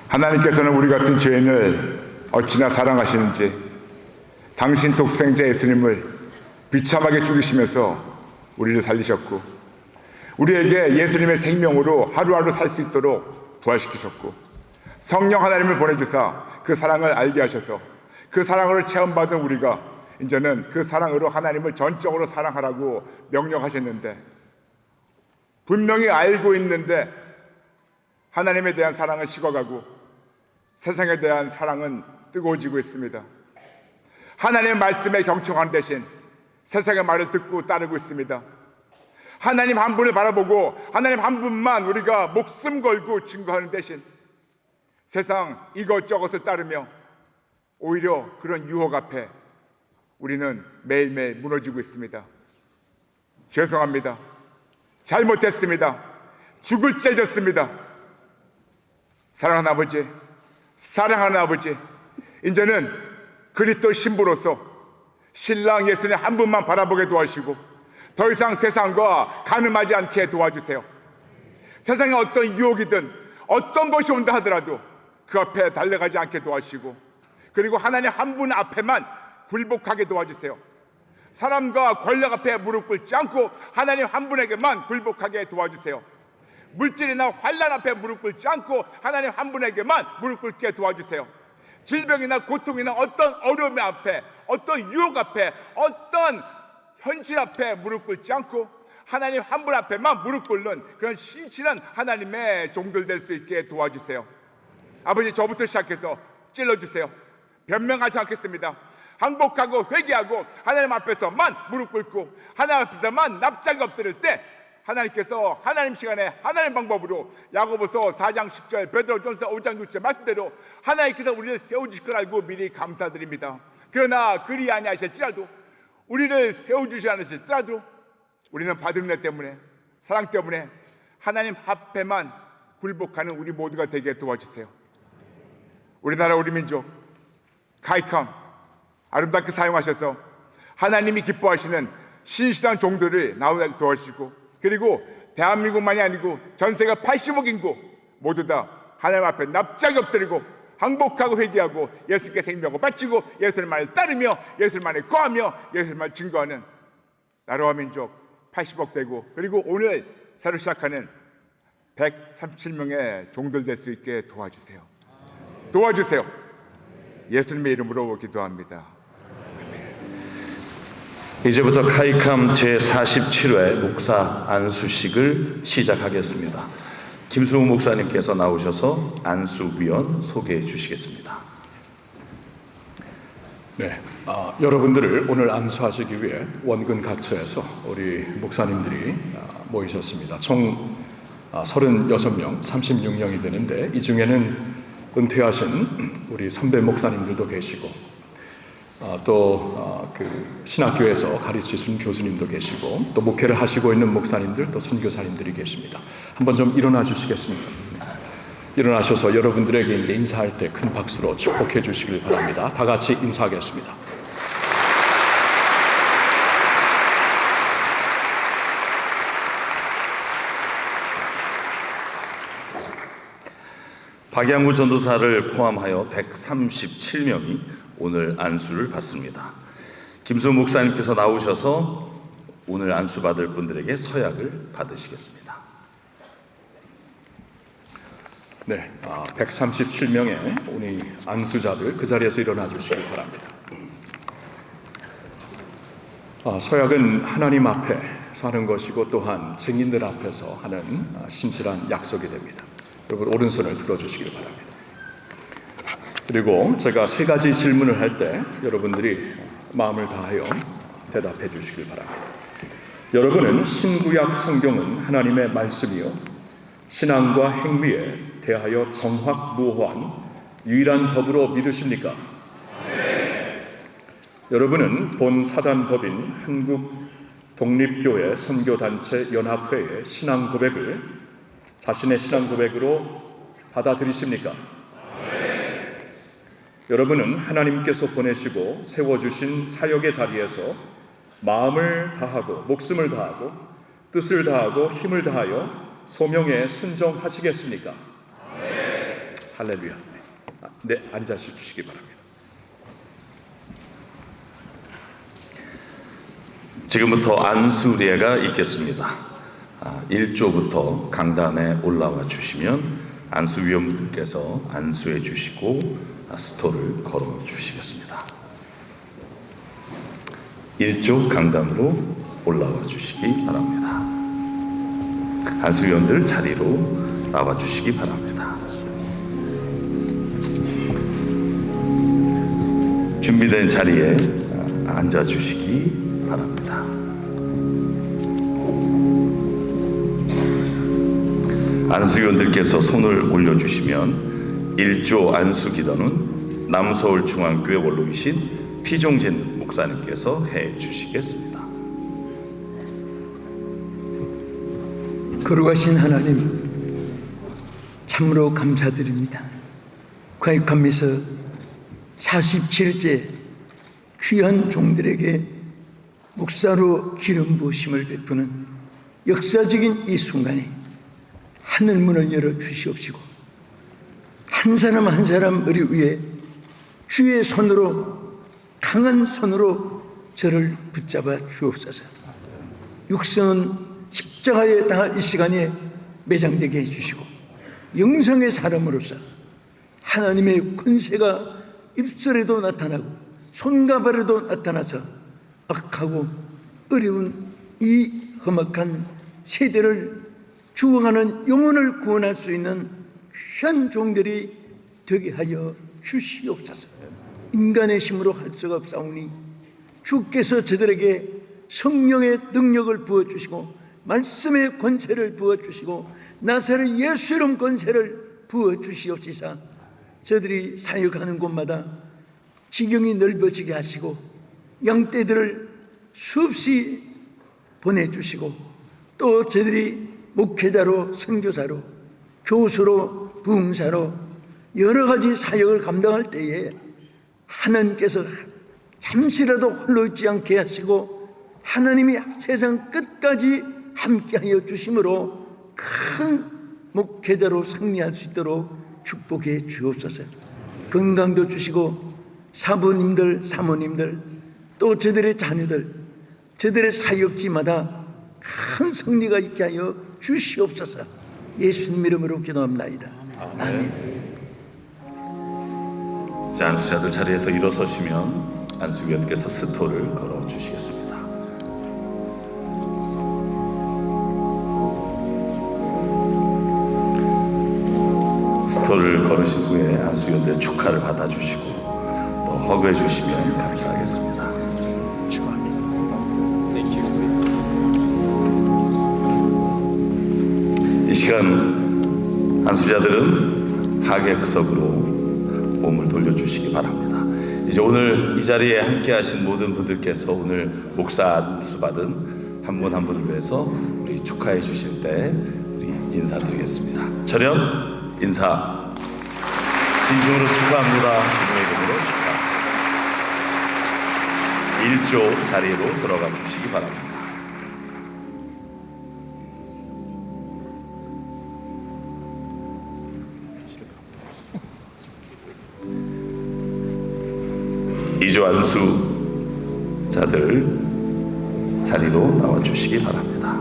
하나님께서는 우리 같은 죄인을 어찌나 사랑하시는지 당신 독생자 예수님을 비참하게 죽이시면서 우리를 살리셨고, 우리에게 예수님의 생명으로 하루하루 살 수 있도록 부활시키셨고, 성령 하나님을 보내주사 그 사랑을 알게 하셔서 그 사랑을 체험받은 우리가 이제는 그 사랑으로 하나님을 전적으로 사랑하라고 명령하셨는데, 분명히 알고 있는데 하나님에 대한 사랑은 식어가고 세상에 대한 사랑은 뜨거워지고 있습니다. 하나님의 말씀에 경청하는 대신 세상의 말을 듣고 따르고 있습니다. 하나님 한 분을 바라보고 하나님 한 분만 우리가 목숨 걸고 증거하는 대신 세상 이것저것을 따르며 오히려 그런 유혹 앞에 우리는 매일매일 무너지고 있습니다. 죄송합니다. 잘못했습니다. 죽을 죄 졌습니다. 사랑하는 아버지, 사랑하는 아버지, 이제는 그리스도 신부로서 신랑 예수님 한 분만 바라보게 도와주시고 더 이상 세상과 가늠하지 않게 도와주세요. 세상에 어떤 유혹이든 어떤 것이 온다 하더라도 그 앞에 달려가지 않게 도와주시고, 그리고 하나님 한 분 앞에만 굴복하게 도와주세요. 사람과 권력 앞에 무릎 꿇지 않고 하나님 한 분에게만 굴복하게 도와주세요. 물질이나 환난 앞에 무릎 꿇지 않고 하나님 한 분에게만 무릎 꿇게 도와주세요. 질병이나 고통이나 어떤 어려움 앞에, 어떤 유혹 앞에, 어떤 현실 앞에 무릎 꿇지 않고 하나님 한 분 앞에만 무릎 꿇는 그런 신실한 하나님의 종들 될 수 있게 도와주세요. 아버지, 저부터 시작해서 찔러주세요. 변명하지 않겠습니다. 항복하고 회개하고 하나님 앞에서만 무릎 꿇고 하나님 앞에서만 납작이 엎드릴 때 하나님께서 하나님 시간에 하나님 방법으로 야고보서 4장 10절, 베드로전서 5장 6절 말씀대로 하나님께서 우리를 세워주실 걸 알고 미리 감사드립니다. 그러나 그리 아니하실지라도, 우리를 세워주시지 않으실지라도 우리는 받은 은혜 때문에, 사랑 때문에 하나님 앞에만 굴복하는 우리 모두가 되게 도와주세요. 우리나라 우리 민족 카이캄 아름답게 사용하셔서 하나님이 기뻐하시는 신실한 종들을 나오게 도와주시고, 그리고 대한민국만이 아니고 전 세계 80억 인구 모두 다 하나님 앞에 납작이 엎드리고 항복하고 회개하고 예수께 생명을 바치고 예수의 말을 따르며 예수의 말에 거하며 예수의 말을 증거하는 나라와 민족 80억 되고, 그리고 오늘 새로 시작하는 137명의 종들 될 수 있게 도와주세요. 도와주세요. 예수님의 이름으로 기도합니다. 이제부터 카이캄 제47회 목사 안수식을 시작하겠습니다. 김수웅 목사님께서 나오셔서 안수위원 소개해 주시겠습니다. 네, 여러분들을 오늘 안수하시기 위해 원근 각처에서 우리 목사님들이 모이셨습니다. 총 36명, 36명이 되는데 이 중에는 은퇴하신 우리 선배 목사님들도 계시고 또 그 신학교에서 가르치신 교수님도 계시고 또 목회를 하시고 있는 목사님들, 또 선교사님들이 계십니다. 한번 좀 일어나 주시겠습니까? 일어나셔서 여러분들에게 이제 인사할 때 큰 박수로 축복해 주시길 바랍니다. 다 같이 인사하겠습니다. 박양구 전도사를 포함하여 137명이 오늘 안수를 받습니다. 김수웅 목사님께서 나오셔서 오늘 안수 받을 분들에게 서약을 받으시겠습니다. 네, 137명의 우리 안수자들 그 자리에서 일어나 주시기 바랍니다. 서약은 하나님 앞에 사는 것이고 또한 증인들 앞에서 하는 신실한 약속이 됩니다. 여러분 오른손을 들어주시기 바랍니다. 그리고 제가 세 가지 질문을 할 때 여러분들이 마음을 다하여 대답해 주시길 바랍니다. 여러분은 신구약 성경은 하나님의 말씀이요 신앙과 행위에 대하여 정확무호한 유일한 법으로 믿으십니까? 네. 여러분은 본 사단법인 한국독립교회 선교단체 연합회의 신앙 고백을 자신의 신앙 고백으로 받아들이십니까? 네. 여러분은 하나님께서 보내시고 세워주신 사역의 자리에서 마음을 다하고 목숨을 다하고 뜻을 다하고 힘을 다하여 소명에 순종하시겠습니까? 네. 할렐루야. 네, 앉아 주시기 바랍니다. 지금부터 안수례가 있겠습니다. 1조부터 강단에 올라와 주시면 안수위원분들께서 안수해 주시고 스토를 걸어 주시겠습니다. 1조 강단으로 올라와 주시기 바랍니다. 안수위원들 자리로 나와 주시기 바랍니다. 준비된 자리에 앉아 주시기 바랍니다. 안수위원들께서 손을 올려주시면 1조 안수기도는 남서울중앙교회 원로이신 피종진 목사님께서 해 주시겠습니다. 거룩하신 하나님, 참으로 감사드립니다. 과역하면서 47일째 귀한 종들에게 목사로 기름 부으심을 베푸는 역사적인 이 순간에 하늘 문을 열어 주시옵시고 한 사람 한 사람 우리 위에 주의 손으로, 강한 손으로 저를 붙잡아 주옵소서. 육성은 십자가에 당할 이 시간에 매장되게 해주시고 영성의 사람으로서 하나님의 권세가 입술에도 나타나고 손과 발에도 나타나서 악하고 어려운 이 험악한 세대를 죽어가는 영혼을 구원할 수 있는 귀한 종들이 되게 하여 주시옵소서. 인간의 힘으로 할 수가 없사오니 주께서 저들에게 성령의 능력을 부어주시고 말씀의 권세를 부어주시고 나사렛 예수 이름 권세를 부어주시옵시사 저들이 사역하는 곳마다 지경이 넓어지게 하시고 양떼들을 수없이 보내주시고 또 저들이 목회자로, 선교사로, 교수로, 부흥사로 여러 가지 사역을 감당할 때에 하나님께서 잠시라도 홀로 있지 않게 하시고 하나님이 세상 끝까지 함께하여 주심으로 큰 목회자로 승리할 수 있도록 축복해 주옵소서. 건강도 주시고 사부님들, 사모님들 또 저들의 자녀들, 저들의 사역지마다 큰 승리가 있게 하여 주시옵소서. 예수님 이름으로 기도합나이다. 아멘. 자, 안수자들 자리에서 일어서시면 안수위원께서 스토를 걸어 주시겠습니다. 스토를 걸으신 후에 안수위원들의 축하를 받아주시고 또 허그해 주시면 감사하겠습니다. 이 시간 안수자들은 하객석으로 몸을 돌려주시기 바랍니다. 이제 오늘 이 자리에 함께 하신 모든 분들께서 오늘 목사 안수 받은 한 분 한 분을 위해서 우리 축하해 주실 때 우리 인사드리겠습니다. 절연 인사. 진심으로 축하합니다. 주님의 이름으로 축하합니다. 1조 자리로 들어가 주시기 바랍니다. 이조 안수자들 자리로 나와 주시기 바랍니다.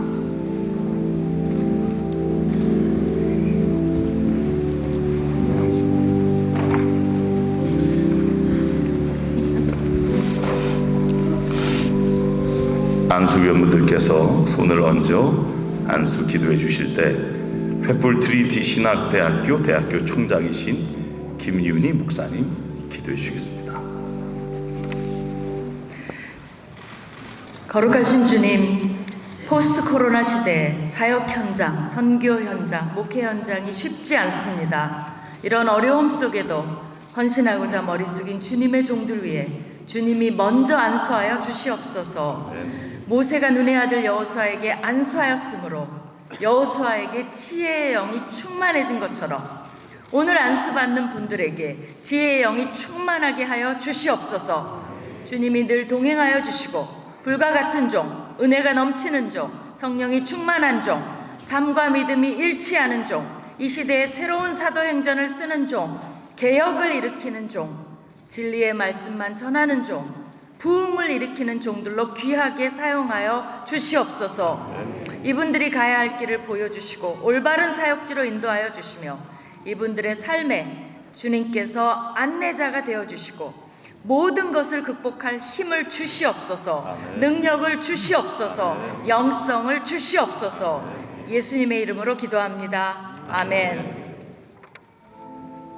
안수위원분들께서 손을 얹어 안수 기도해 주실 때 횃불 트리니티 신학대학교 대학교 총장이신 김윤희 목사님 기도해 주시겠습니다. 거룩하신 주님, 포스트 코로나 시대 사역 현장, 선교 현장, 목회 현장이 쉽지 않습니다. 이런 어려움 속에도 헌신하고자 머리 숙인 주님의 종들 위해 주님이 먼저 안수하여 주시옵소서. 모세가 눈의 아들 여호수아에게 안수하였으므로 여호수아에게 지혜의 영이 충만해진 것처럼 오늘 안수받는 분들에게 지혜의 영이 충만하게 하여 주시옵소서. 주님이 늘 동행하여 주시고 불과 같은 종, 은혜가 넘치는 종, 성령이 충만한 종, 삶과 믿음이 일치하는 종, 이 시대에 새로운 사도행전을 쓰는 종, 개혁을 일으키는 종, 진리의 말씀만 전하는 종, 부흥을 일으키는 종들로 귀하게 사용하여 주시옵소서. 이분들이 가야 할 길을 보여주시고 올바른 사역지로 인도하여 주시며 이분들의 삶에 주님께서 안내자가 되어주시고 모든 것을 극복할 힘을 주시옵소서. 능력을 주시옵소서. 영성을 주시옵소서. 예수님의 이름으로 기도합니다. 아멘.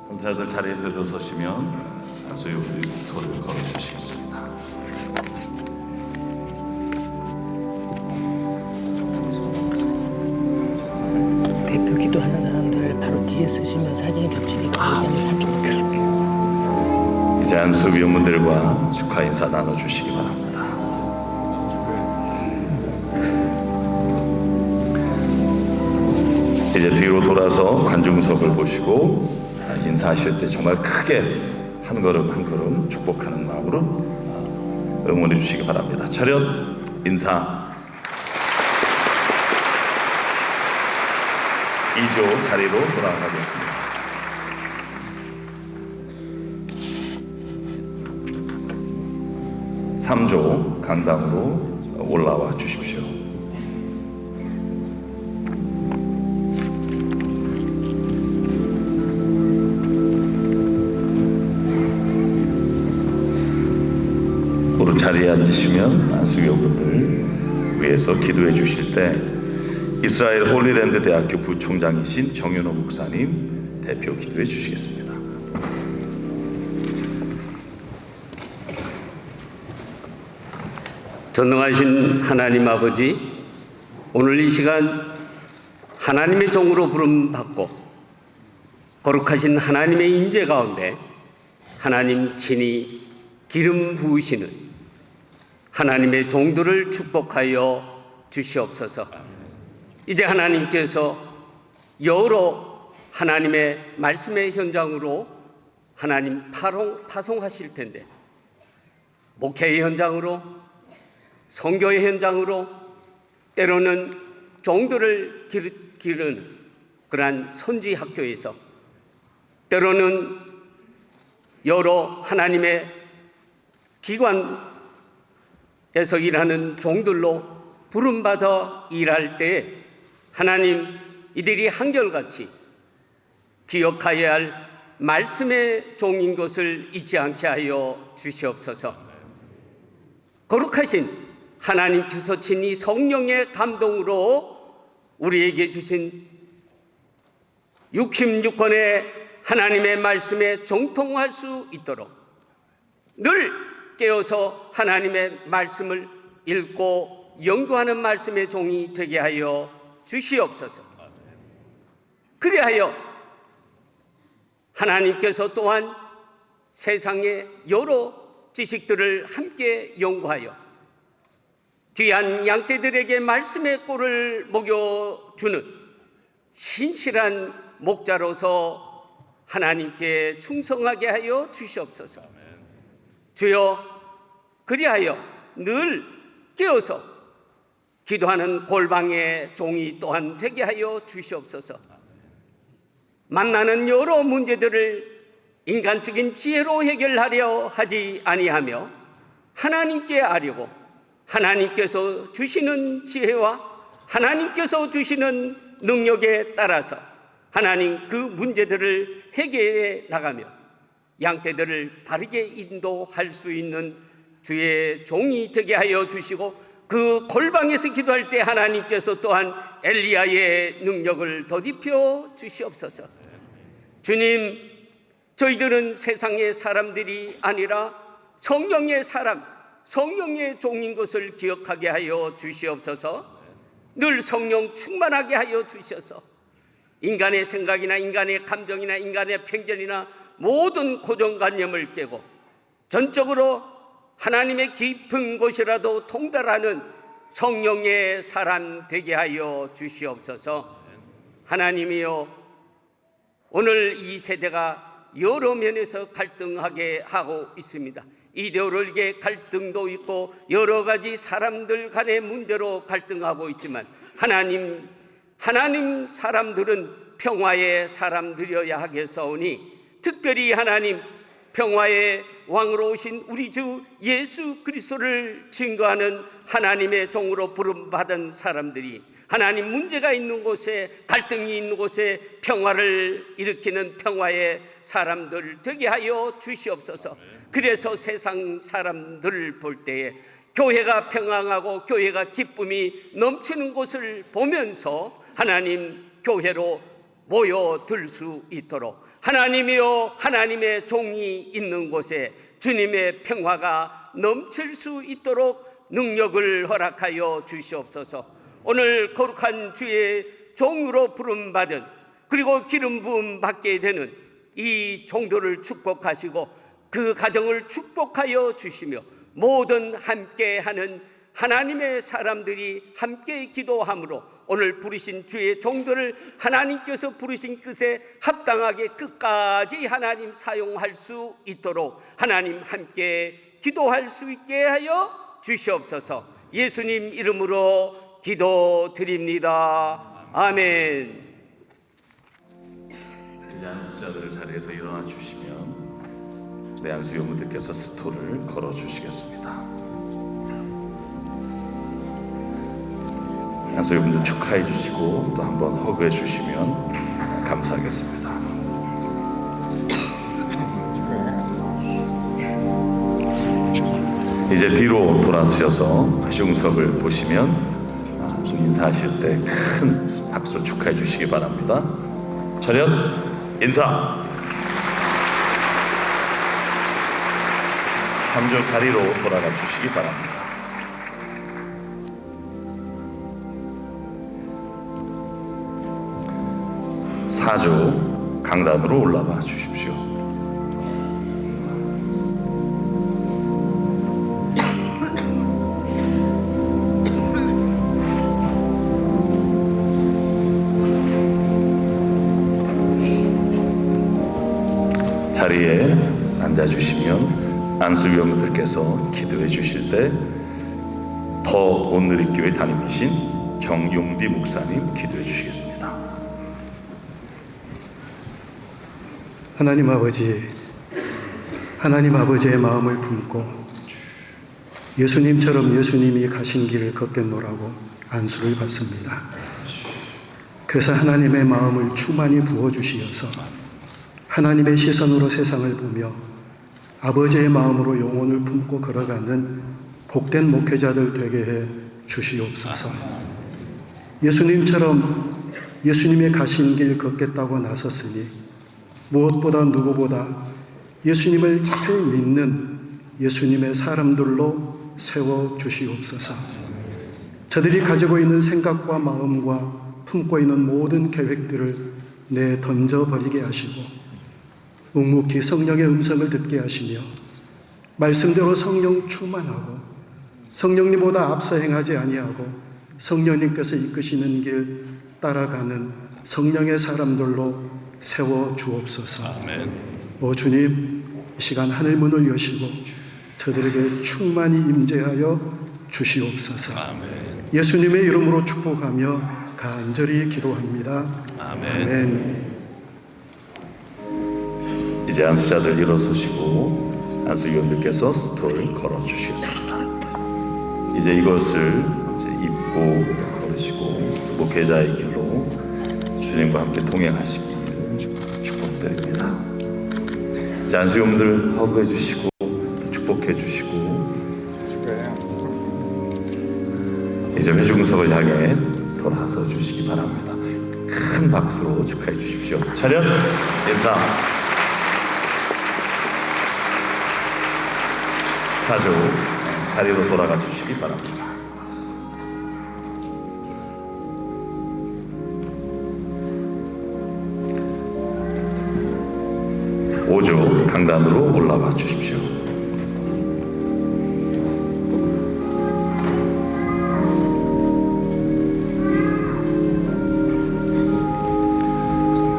감사들 자리에서 일어서시면 안수위원들이 스토를 걸어주시겠습니다. 대표 기도하는 사람들 바로 뒤에 쓰시면 사진이 겹치니까 목사님 한쪽으로 이렇게 이제 안수 위원분들과 축하 인사 나눠주시기 바랍니다. 이제 뒤로 돌아서 관중석을 보시고 인사하실 때 정말 크게 한 걸음 한 걸음 축복하는 마음으로 응원해 주시기 바랍니다. 차렷 인사. 2조 자리로 돌아가겠습니다. 3조 강당으로 올라와 주십시오. 오른 자리에 앉으시면 안수교분들 위해서 기도해 주실 때 이스라엘 홀리랜드 대학교 부총장이신 정윤호 목사님 대표 기도해 주시겠습니다. 전능하신 하나님 아버지, 오늘 이 시간 하나님의 종으로 부름받고 거룩하신 하나님의 임재 가운데 하나님 친히 기름 부으시는 하나님의 종들을 축복하여 주시옵소서. 이제 하나님께서 여러 하나님의 말씀의 현장으로 하나님 파송하실 텐데, 목회의 현장으로, 선교의 현장으로, 때로는 종들을 기르는 그러한 선지 학교에서, 때로는 여러 하나님의 기관에서 일하는 종들로 부름받아 일할 때 하나님 이들이 한결같이 기억하여야 할 말씀의 종인 것을 잊지 않게 하여 주시옵소서. 거룩하신 하나님께서 친히 성령의 감동으로 우리에게 주신 66권의 하나님의 말씀에 정통할 수 있도록 늘 깨어서 하나님의 말씀을 읽고 연구하는 말씀의 종이 되게 하여 주시옵소서. 그리하여 하나님께서 또한 세상의 여러 지식들을 함께 연구하여 귀한 양떼들에게 말씀의 꼴을 먹여주는 신실한 목자로서 하나님께 충성하게 하여 주시옵소서. 주여, 그리하여 늘 깨어서 기도하는 골방의 종이 또한 되게 하여 주시옵소서. 만나는 여러 문제들을 인간적인 지혜로 해결하려 하지 아니하며 하나님께 아뢰고 하나님께서 주시는 지혜와 하나님께서 주시는 능력에 따라서 하나님 그 문제들을 해결해 나가며 양떼들을 바르게 인도할 수 있는 주의 종이 되게 하여 주시고, 그 골방에서 기도할 때 하나님께서 또한 엘리야의 능력을 덧입혀 주시옵소서. 주님, 저희들은 세상의 사람들이 아니라 성령의 사람, 성령의 종인 것을 기억하게 하여 주시옵소서. 늘 성령 충만하게 하여 주셔서 인간의 생각이나 인간의 감정이나 인간의 편견이나 모든 고정관념을 깨고 전적으로 하나님의 깊은 곳이라도 통달하는 성령의 사람 되게 하여 주시옵소서. 하나님이여, 오늘 이 세대가 여러 면에서 갈등하게 하고 있습니다. 이데올로기의 갈등도 있고 여러 가지 사람들 간의 문제로 갈등하고 있지만 하나님 사람들은 평화의 사람들이어야 하겠사오니, 특별히 하나님 평화의 왕으로 오신 우리 주 예수 그리스도를 증거하는 하나님의 종으로 부름받은 사람들이 하나님 문제가 있는 곳에, 갈등이 있는 곳에 평화를 일으키는 평화의 사람들 되게 하여 주시옵소서. 그래서 세상 사람들을 볼 때에 교회가 평안하고 교회가 기쁨이 넘치는 곳을 보면서 하나님 교회로 모여들 수 있도록, 하나님이여 하나님의 종이 있는 곳에 주님의 평화가 넘칠 수 있도록 능력을 허락하여 주시옵소서. 오늘 거룩한 주의 종으로 부름받은, 그리고 기름 부음 받게 되는 이 종들을 축복하시고 그 가정을 축복하여 주시며 모든 함께하는 하나님의 사람들이 함께 기도함으로 오늘 부르신 주의 종들을 하나님께서 부르신 뜻에 합당하게 끝까지 하나님 사용할 수 있도록 하나님 함께 기도할 수 있게 하여 주시옵소서. 예수님 이름으로 기도드립니다. 아멘. 이제 안수자들 자리에서 일어나 주시면 내 안수요분들께서 스토를 걸어 주시겠습니다. 안수요분들 축하해 주시고 또 한번 허그해 주시면 감사하겠습니다. 이제 뒤로 돌아서셔서 회중석을 보시면 인사하실 때 큰 박수 축하해 주시기 바랍니다. 차렷 인사. 3조 자리로 돌아가 주시기 바랍니다. 사조 강단으로 올라와 주십시오. 자리에 앉아주시면 안수위원분들께서 기도해 주실 때 더 온누리교회 담임이신 정용비 목사님 기도해 주시겠습니다. 하나님 아버지의 마음을 품고 예수님처럼 예수님이 가신 길을 걷겠노라고 안수를 받습니다. 그래서 하나님의 마음을 충만히 부어주시어서 하나님의 시선으로 세상을 보며 아버지의 마음으로 영혼을 품고 걸어가는 복된 목회자들 되게 해 주시옵소서. 예수님처럼 예수님의 가신 길 걷겠다고 나섰으니 무엇보다 누구보다 예수님을 잘 믿는 예수님의 사람들로 세워 주시옵소서. 저들이 가지고 있는 생각과 마음과 품고 있는 모든 계획들을 내던져버리게 하시고 묵묵히 성령의 음성을 듣게 하시며 말씀대로 성령 충만하고 성령님보다 앞서 행하지 아니하고 성령님께서 이끄시는 길 따라가는 성령의 사람들로 세워 주옵소서. 아멘. 오 주님, 이 시간 하늘 문을 여시고 저들에게 충만히 임재하여 주시옵소서. 아멘. 예수님의 이름으로 축복하며 간절히 기도합니다. 아멘. 아멘. 이제 안수자들 일어서시고 안수위원들께서 스토를 걸어 주시겠습니다. 이제 이것을 입고 걸으시고 목회자의 길로 주님과 함께 동행하시기를 축복드립니다. 이제 안수위원들 허그해 주시고 축복해 주시고 이제 회중석을 향해 돌아서 주시기 바랍니다. 큰 박수로 축하해 주십시오. 차렷 인사. 사조 자리로 돌아가 주시기 바랍니다. 5조 강단으로 올라와 주십시오.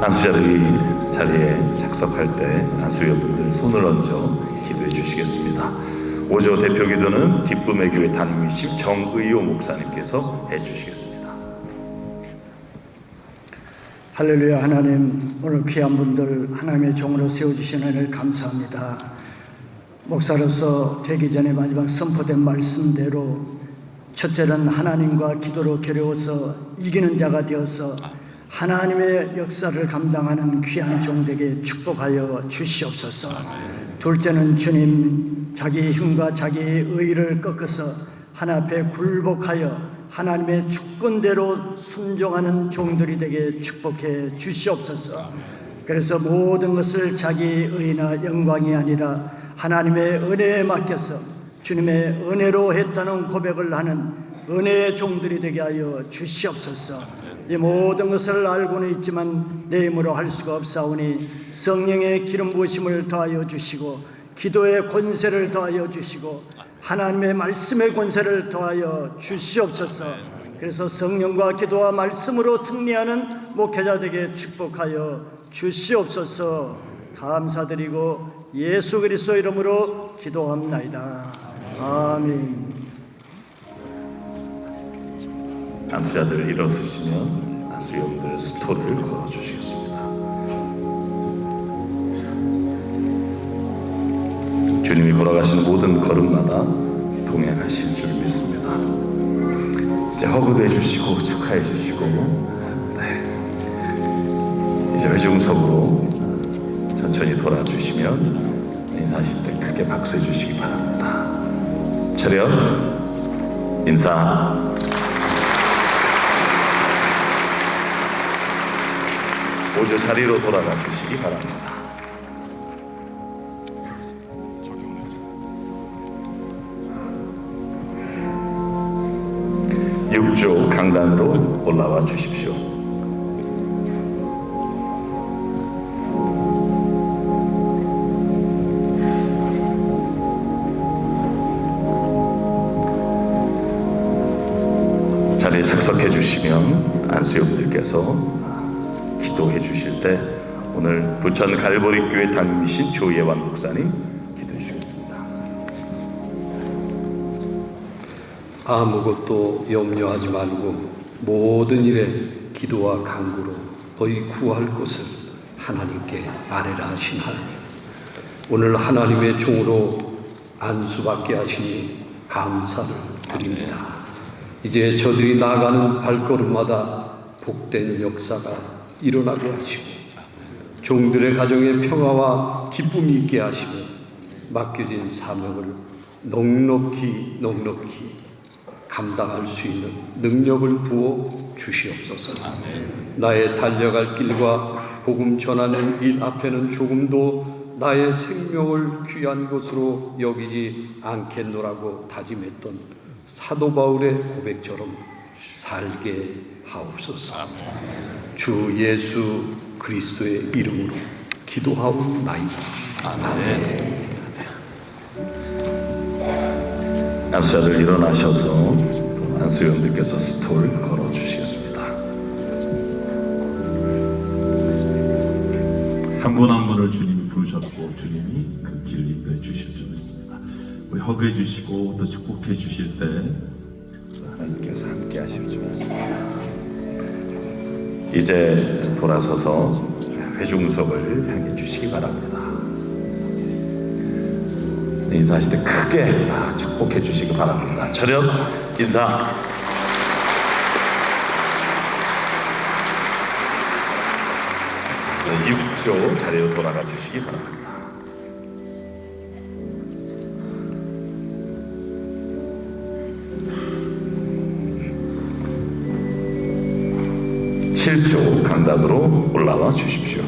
안수자들이 자리에 착석할 때 안수여분들 손을 얹어 기도해 주시겠습니다. 5조 대표 기도는 기쁨의 교회 담임이신 정의호 목사님께서 해주시겠습니다. 할렐루야. 하나님, 오늘 귀한 분들 하나님의 종으로 세워주신 은혜를 감사합니다. 목사로서 되기 전에 마지막 선포된 말씀대로 첫째는 하나님과 기도로 겨루어서 이기는 자가 되어서 하나님의 역사를 감당하는 귀한 종되게 축복하여 주시옵소서. 둘째는 주님, 자기 힘과 자기 의를 꺾어서 하나 앞에 굴복하여 하나님의 주권대로 순종하는 종들이 되게 축복해 주시옵소서. 그래서 모든 것을 자기 의나 영광이 아니라 하나님의 은혜에 맡겨서 주님의 은혜로 했다는 고백을 하는 은혜의 종들이 되게 하여 주시옵소서. 이 모든 것을 알고는 있지만 내 힘으로 할 수가 없사오니 성령의 기름 부으심을 더하여 주시고 기도의 권세를 더하여 주시고 하나님의 말씀의 권세를 더하여 주시옵소서. 그래서 성령과 기도와 말씀으로 승리하는 목회자 되게 축복하여 주시옵소서. 감사드리고 예수 그리스도 이름으로 기도합나이다. 아멘. 안수자들 일어서시면 안수용들 스토를 걸어주시겠습니다. 주님이 걸어가시는 모든 걸음마다 동행하실 줄 믿습니다. 이제 허그도 해주시고 축하해 주시고, 이제 회중석으로 천천히 돌아주시면 인사하실 때 크게 박수해 주시기 바랍니다. 차렷 인사. 모두 자리로 돌아가 주시기 바랍니다. 6조 강단으로 올라와 주십시오. 자리에 착석해 주시면 안수용들께서 기도해 주실 때 오늘 부천 갈보리 교회 담임이신 조예환 목사님 기도해 주시겠습니다. 아무것도 염려하지 말고 모든 일에 기도와 간구로 너희 구할 것을 하나님께 아뢰라 하신 하나님, 오늘 하나님의 종으로 안수받게 하시니 감사를 드립니다. 이제 저들이 나아가는 발걸음마다 복된 역사가 일어나게 하시고 종들의 가정에 평화와 기쁨이 있게 하시며 맡겨진 사명을 넉넉히 감당할 수 있는 능력을 부어 주시옵소서. 나의 달려갈 길과 복음 전하는 일 앞에는 조금도 나의 생명을 귀한 것으로 여기지 않겠노라고 다짐했던 사도 바울의 고백처럼 살게 하옵소서. 주 예수 그리스도의 이름으로 기도하옵나이다. 아멘. 안수자들 일어나셔서 안수용들께서 스토를 걸어주시겠습니다. 한 분 한 분을 주님이 부르셨고 주님이 그 길을 인도해 주실 줄 믿습니다. 우리 허그해 주시고 또 축복해 주실 때 하나님께서 함께 하실 줄 믿습니다. 이제 돌아서서 회중석을 향해 주시기 바랍니다. 인사하실 때 크게 축복해 주시기 바랍니다. 차렷 인사. 네, 6조 자리로 돌아가 주시기 바랍니다. 조 강단으로 올라와 주십시오.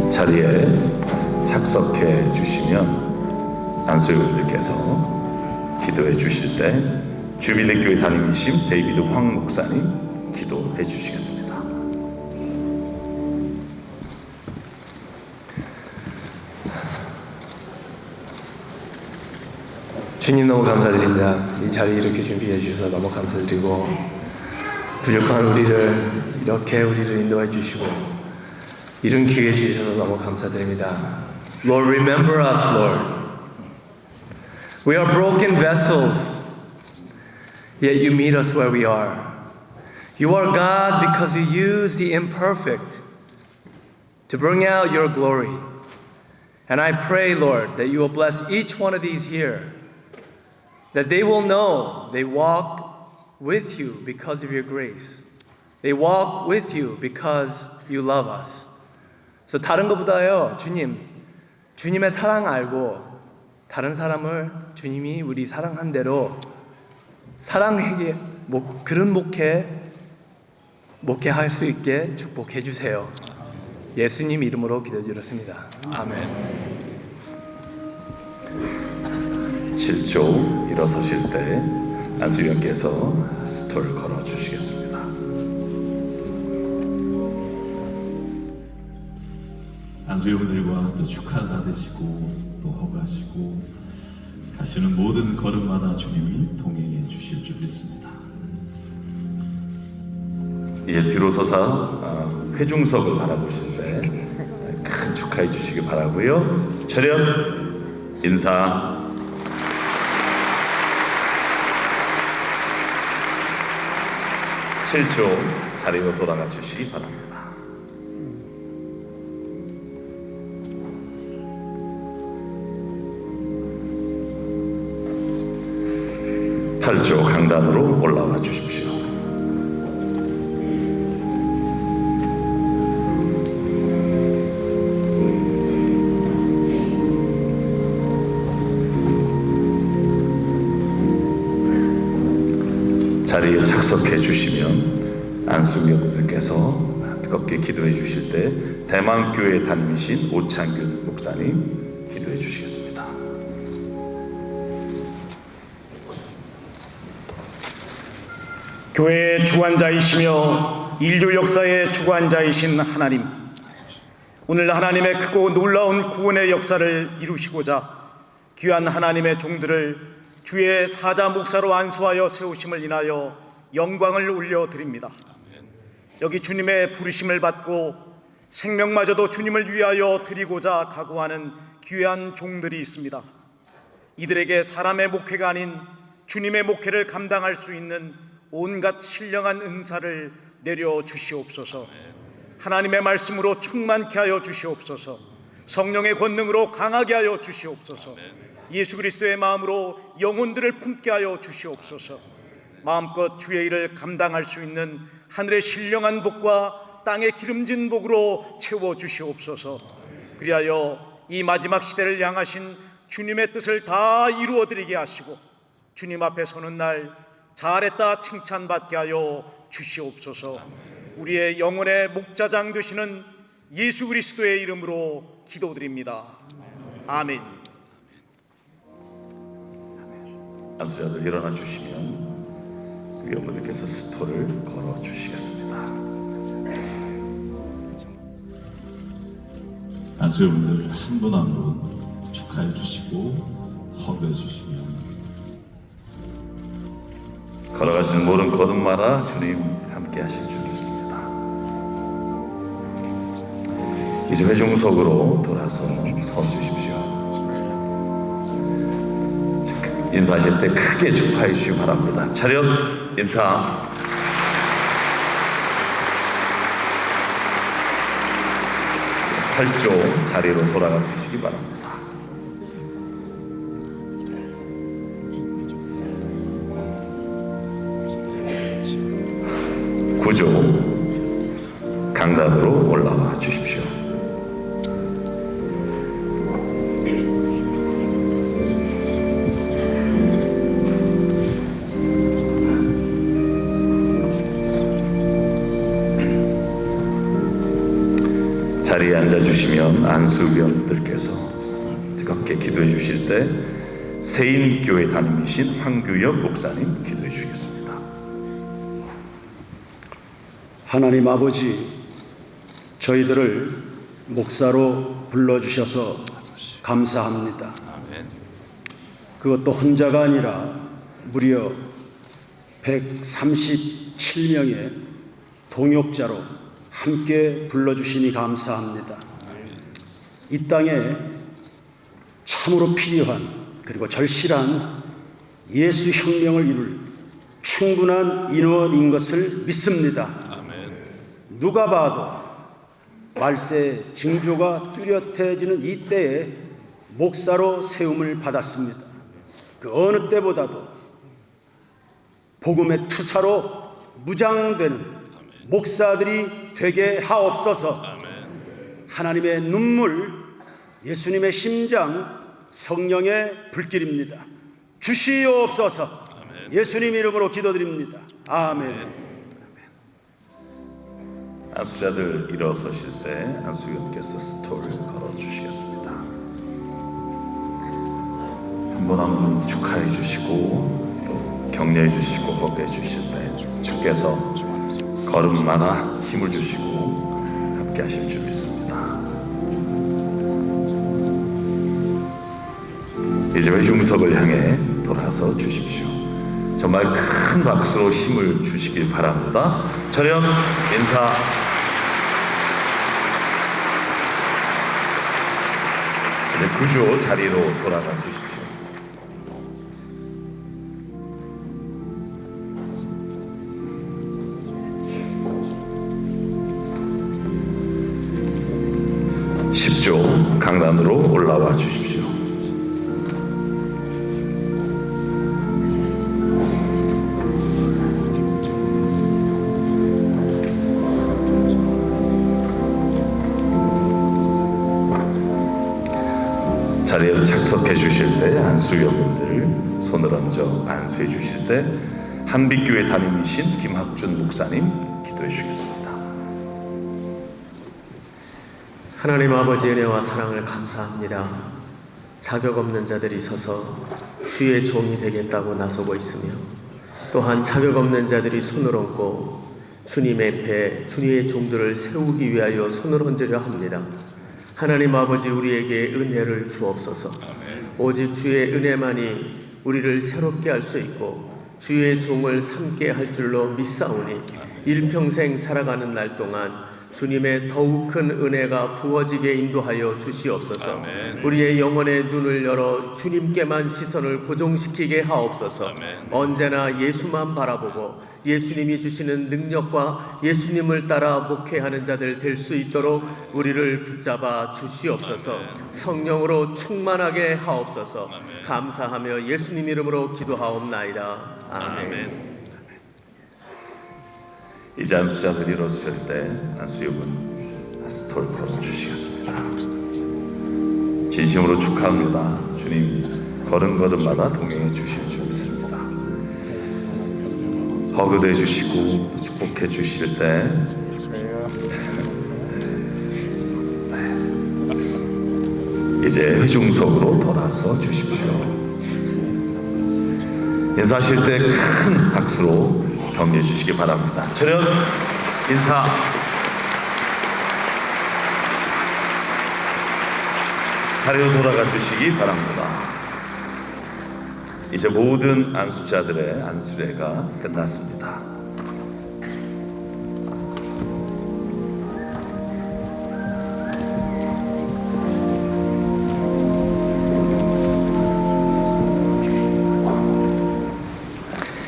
자리에 착석해 주시면 안수용들께서 기도해 주실 때 주빌리교회 담임이신 데이비드 황 목사님 기도해 주시겠습니다. 주님 너무 감사드립니다. 이 자리 이렇게 준비해 주셔서 너무 감사드리고 부족한 우리를 인도해 주시고 이런 기회 주셔서 너무 감사드립니다. Lord, remember us, Lord. We are broken vessels, yet you meet us where we are. You are God because you use the imperfect to bring out your glory. And I pray, Lord, that you will bless each one of these here, that they will know they walk with you because of your grace. They walk with you because you love us. 그래서 다른 것보다요, 주님의 사랑 알고 다른 사람을 주님이 우리 사랑한 대로 사랑하게 그런 목회할 수 있게 축복해 주세요. 예수님 이름으로 기도드렸습니다. 아멘. 7조 일어서실 때 안수위원께서 스톨 걸어 주시겠습니다. 안수위원들과 또 축하 받으시고 또 허가하시고 가시는 모든 걸음마다 주님이 동행해 주실 줄 믿습니다. 이제 뒤로 서서 회중석을 바라보실 때 큰 축하해 주시기 바라고요. 차렷 인사. (7조) 자리로 돌아가 주시기 바랍니다. (8조) 강단으로 올라와 주십시오. 자리에 착석해 주시면 안수교분들께서 뜨겁게 기도해 주실 때 대망교회 담임이신 오창균 목사님 기도해 주시겠습니다. 교회의 주관자이시며 인류 역사의 주관자이신 하나님, 오늘 하나님의 크고 놀라운 구원의 역사를 이루시고자 귀한 하나님의 종들을 주의 사자 목사로 안수하여 세우심을 인하여 영광을 올려드립니다. 여기 주님의 부르심을 받고 생명마저도 주님을 위하여 드리고자 각오하는 귀한 종들이 있습니다. 이들에게 사람의 목회가 아닌 주님의 목회를 감당할 수 있는 온갖 신령한 은사를 내려 주시옵소서. 하나님의 말씀으로 충만케 하여 주시옵소서. 성령의 권능으로 강하게 하여 주시옵소서. 예수 그리스도의 마음으로 영혼들을 품게 하여 주시옵소서. 마음껏 주의 일을 감당할 수 있는 하늘의 신령한 복과 땅의 기름진 복으로 채워 주시옵소서. 그리하여 이 마지막 시대를 향하신 주님의 뜻을 다 이루어드리게 하시고 주님 앞에 서는 날 잘했다 칭찬받게 하여 주시옵소서. 우리의 영혼의 목자장 되시는 예수 그리스도의 이름으로 기도드립니다. 아멘. 안수자들 일어나 주시면 위원분들께서 스톨을 걸어 주시겠습니다. 안수위원들 한 분 한 분 축하해 주시고 허가해 주시면 걸어가시는 모든 걸음마다 주님 함께 하실 줄 믿습니다. 이제 회중석으로 돌아서 서 주십시오. 인사하실 때 크게 축하해 주시기 바랍니다. 차렷 인사. (8조) 자리로 돌아가 주시기 바랍니다. (9조) 강단으로 올라와 주십시오. 자리에 앉아주시면 안수위원들께서 뜨겁게 기도해 주실 때 세인교회 담임이신 황규엽 목사님 기도해 주시겠습니다. 하나님 아버지, 저희들을 목사로 불러주셔서 감사합니다. 그것도 혼자가 아니라 무려 137명의 동역자로 함께 불러주시니 감사합니다. 이 땅에 참으로 필요한 그리고 절실한 예수 혁명을 이룰 충분한 인원인 것을 믿습니다. 누가 봐도 말세 징조가 뚜렷해지는 이때에 목사로 세움을 받았습니다. 그 어느 때보다도 복음의 투사로 무장되는 목사들이 되게 하옵소서. 하나님의 눈물, 예수님의 심장, 성령의 불길입니다. 주시옵소서. 예수님 이름으로 기도드립니다. 아멘. 안수자들 일어서실 때 안수위원께서 스톨을 걸어 주시겠습니다. 한 분 한 분 축하해 주시고 또 격려해 주시고 허그해 주실 때 주께서 걸음마다 힘을 주시고 함께 하실 줄 믿습니다. 이제 회중석을 향해 돌아서 주십시오. 정말 큰 박수로 힘을 주시길 바랍니다. 철현 인사. 이제 구조 자리로 돌아가 주십시오. 십조 강단으로 올라와 주십시오. 자리에서 착석해 주실 때 안수여분들 손을 얹어 안수해 주실 때 한빛교회 담임이신 김학준 목사님 기도해 주시겠습니다. 하나님 아버지 은혜와 사랑을 감사합니다. 자격 없는 자들이 서서 주의 종이 되겠다고 나서고 있으며 또한 자격 없는 자들이 손을 얹고 주님의 배, 주님의 종들을 세우기 위하여 손을 얹으려 합니다. 하나님 아버지 우리에게 은혜를 주옵소서. 오직 주의 은혜만이 우리를 새롭게 할 수 있고 주의 종을 삼게 할 줄로 믿사오니 일평생 살아가는 날 동안 주님의 더욱 큰 은혜가 부어지게 인도하여 주시옵소서. 우리의 영혼의 눈을 열어 주님께만 시선을 고정시키게 하옵소서. 언제나 예수만 바라보고 예수님이 주시는 능력과 예수님을 따라 목회하는 자들 될 수 있도록 우리를 붙잡아 주시옵소서. 성령으로 충만하게 하옵소서. 감사하며 예수님 이름으로 기도하옵나이다. 아멘. 이제 안수자들이 일어설 때 안수여분 스톨 풀어주시겠습니다. 진심으로 축하합니다. 주님 걸음걸음마다 동행해 주실 줄 믿습니다. 허그해 주시고 축복해 주실 때 이제 회중석으로 돌아서 주십시오. 인사하실 때 큰 박수로 격려해 주시기 바랍니다. 철현 인사. 자리로 돌아가 주시기 바랍니다. 이제 모든 안수자들의 안수례가 끝났습니다.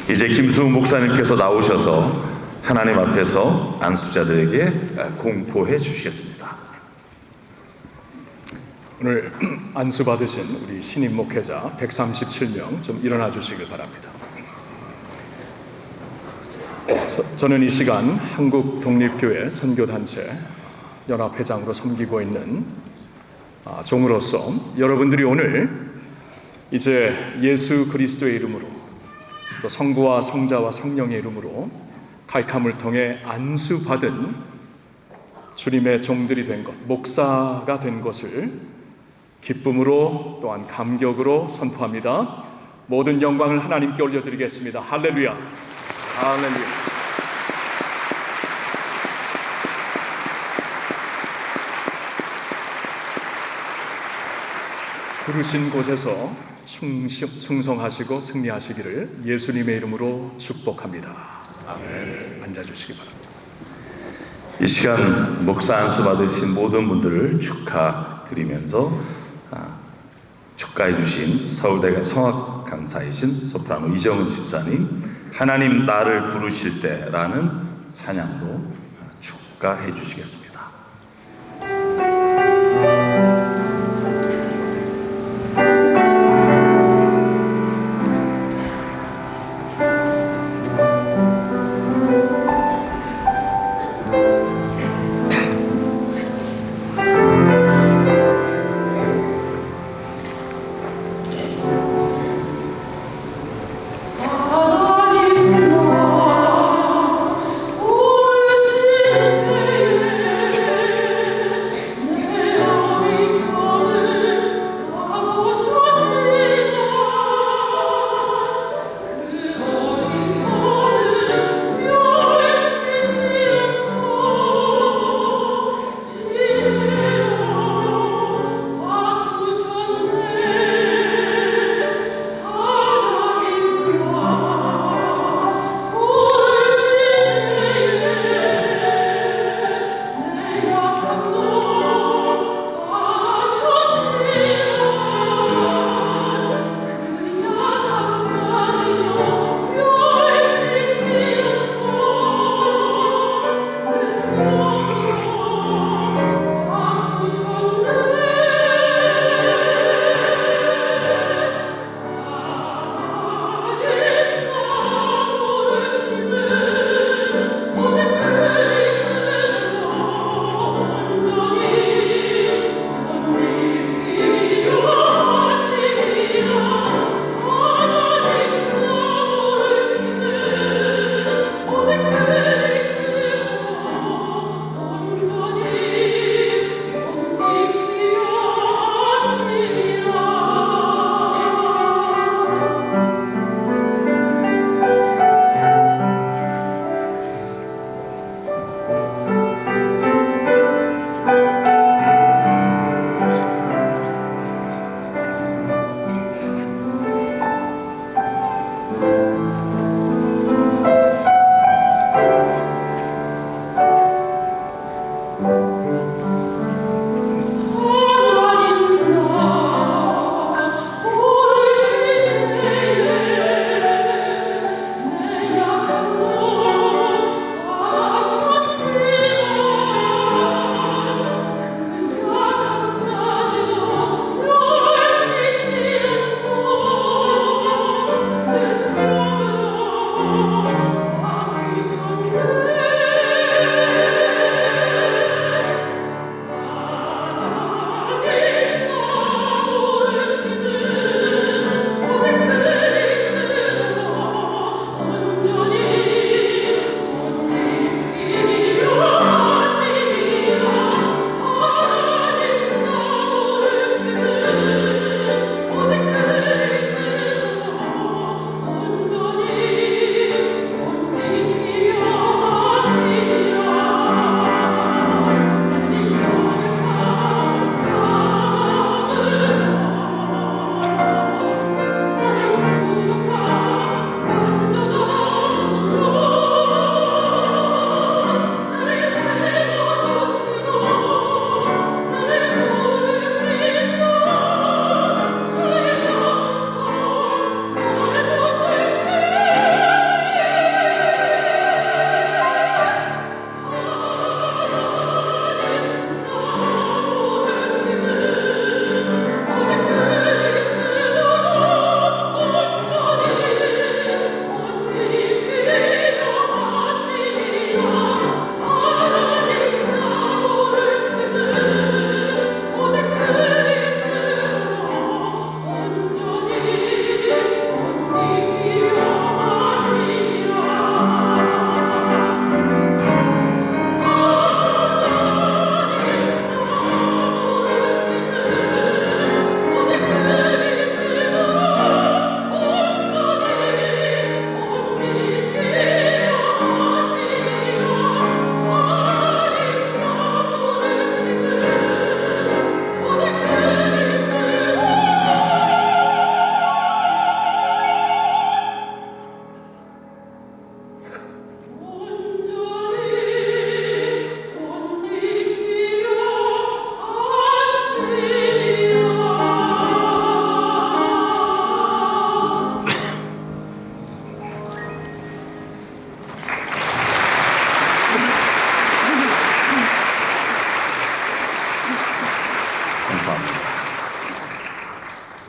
이제 김수웅 목사님께서 나오셔서 하나님 앞에서 안수자들에게 공포해 주시겠습니다. 오늘 안수 받으신 우리 신임 목회자 137명 좀 일어나 주시길 바랍니다. 저는 이 시간 한국 독립교회 선교단체 연합회장으로 섬기고 있는 종으로서 여러분들이 오늘 이제 예수 그리스도의 이름으로 또 성부와 성자와 성령의 이름으로 칼캄을 통해 안수받은 주님의 종들이 된 것, 목사가 된 것을 기쁨으로 또한 감격으로 선포합니다. 모든 영광을 하나님께 올려드리겠습니다. 할렐루야. 할렐루야. 부르신 곳에서 충성하시고 승리하시기를 예수님의 이름으로 축복합니다. 아멘. 앉아주시기 바랍니다. 이 시간 목사 안수 받으신 모든 분들을 축하드리면서 축가해 주신 서울대가 성악 강사이신 소프라노 이정은 집사님 하나님 나를 부르실 때라는 찬양으로 축가해 주시겠습니다. 하나님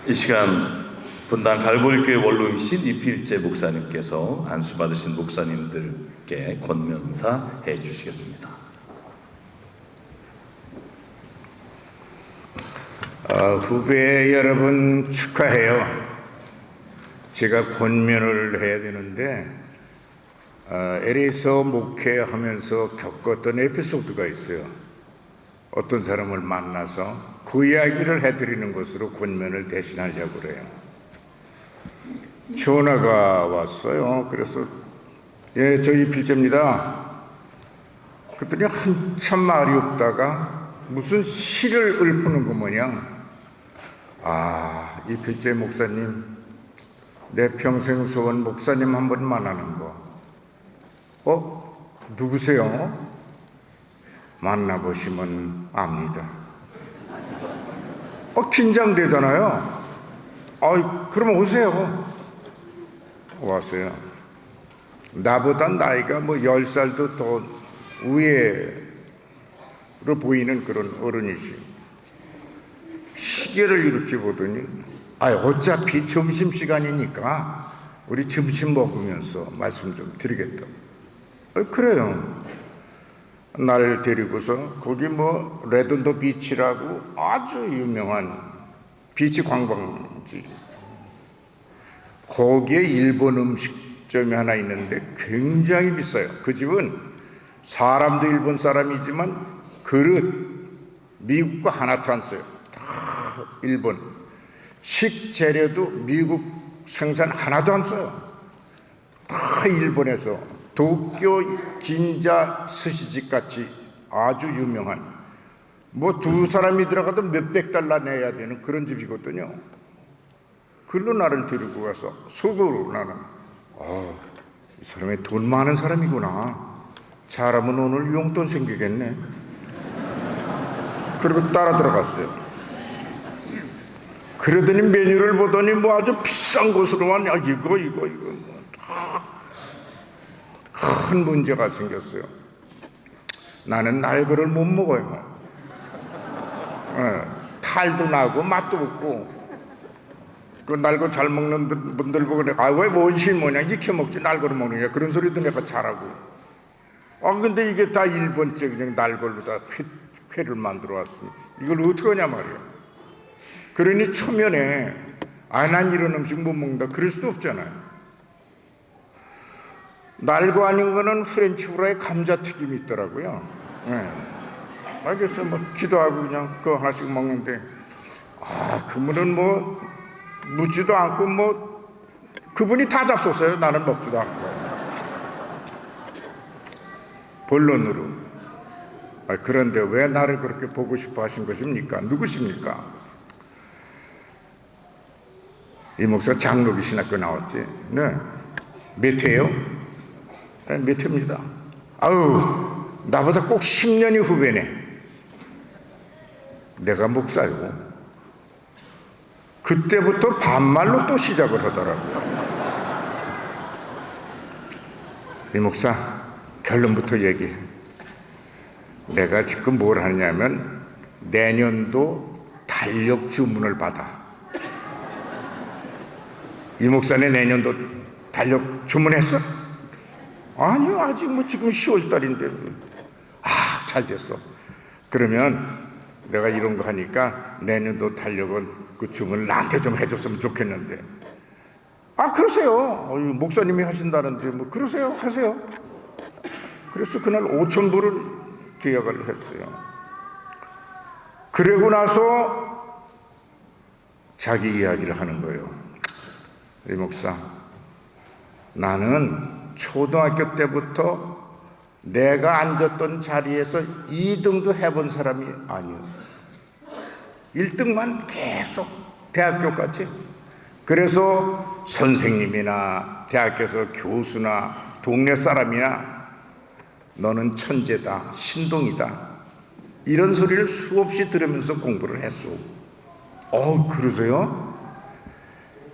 이 시간 분당 갈보리교회 원로이신 이필재 목사님께서 안수받으신 목사님들께 권면사 해 주시겠습니다. 후배 여러분 축하해요. 제가 권면을 해야 되는데 LA에서 목회하면서 겪었던 에피소드가 있어요. 어떤 사람을 만나서 그 이야기를 해드리는 것으로 권면을 대신하려고 그래요. 전화가 왔어요. 그래서 예, 저희 필재입니다. 그랬더니 한참 말이 없다가 무슨 시를 읊는 것 마냥 이 필재 목사님, 내 평생 소원 목사님 한 번 만나는 거. 누구세요? 만나보시면 압니다. 긴장되잖아요. 그럼 오세요. 왔어요. 나보다 나이가 10살도 더 위에로 보이는 그런 어른이시. 시계를 이렇게 보더니 어차피 점심시간이니까 우리 점심 먹으면서 말씀 좀 드리겠다. 그래요. 날 데리고서 거기 레돈도 비치라고 아주 유명한 비치 관광지, 거기에 일본 음식점이 하나 있는데 굉장히 비싸요. 그 집은 사람도 일본 사람이지만 그릇 미국과 하나도 안 써요. 다 일본. 식재료도 미국 생산 하나도 안 써요. 다 일본에서 도쿄 긴자 스시집 같이 아주 유명한, 두 사람이 들어가도 몇백 달러 내야 되는 그런 집이거든요. 글로 나를 데리고 가서 속으로 나는 이 사람이 돈 많은 사람이구나. 잘하면 오늘 용돈 생기겠네. 그리고 따라 들어갔어요. 그러더니 메뉴를 보더니 아주 비싼 곳으로만 이거 큰 문제가 생겼어요. 나는 날거를 못 먹어요. 탈도 나고 맛도 없고. 그 날거 잘 먹는 분들 보고 내가 왜 원신 뭐냐 익혀 먹지 날거를 먹느냐 그런 소리도 내가 잘하고. 근데 이게 다 일본제 그냥 날걸로 다 회를 만들어 왔으니 이걸 어떻게 하냐 말이야. 그러니 초면에 난 이런 음식 못 먹는다 그럴 수도 없잖아요. 날고 아닌 거는 프렌치 후라이 감자튀김이 있더라고요. 그래서 기도하고 그냥 그거 하나씩 먹는데 그분은 묻지도 않고 그분이 다 잡섰어요. 나는 먹지도 않고. 본론으로 그런데 왜 나를 그렇게 보고 싶어 하신 것입니까? 누구십니까? 이 목사 장로비 신학교 나왔지? 네. 몇 회요? 몇 회입니다. 나보다 꼭 10년이 후배네. 내가 목사요. 그때부터 반말로 또 시작을 하더라고요. 이 목사, 결론부터 얘기해. 내가 지금 뭘 하냐면 내년도 달력 주문을 받아. 이 목사네 내년도 달력 주문했어? 아니요, 아직 지금 10월 달인데. 잘 됐어. 그러면 내가 이런 거 하니까 내년도 달력은 그 주문을 나한테 좀 해줬으면 좋겠는데. 그러세요. 목사님이 하신다는데 그러세요. 하세요. 그래서 그날 5,000불을 계약을 했어요. 그러고 나서 자기 이야기를 하는 거예요. 이 목사, 나는 초등학교 때부터 내가 앉았던 자리에서 2등도 해본 사람이 아니에요. 1등만 계속 대학교까지. 그래서 선생님이나 대학교에서 교수나 동네 사람이나 너는 천재다, 신동이다 이런 소리를 수없이 들으면서 공부를 했어. 그러세요?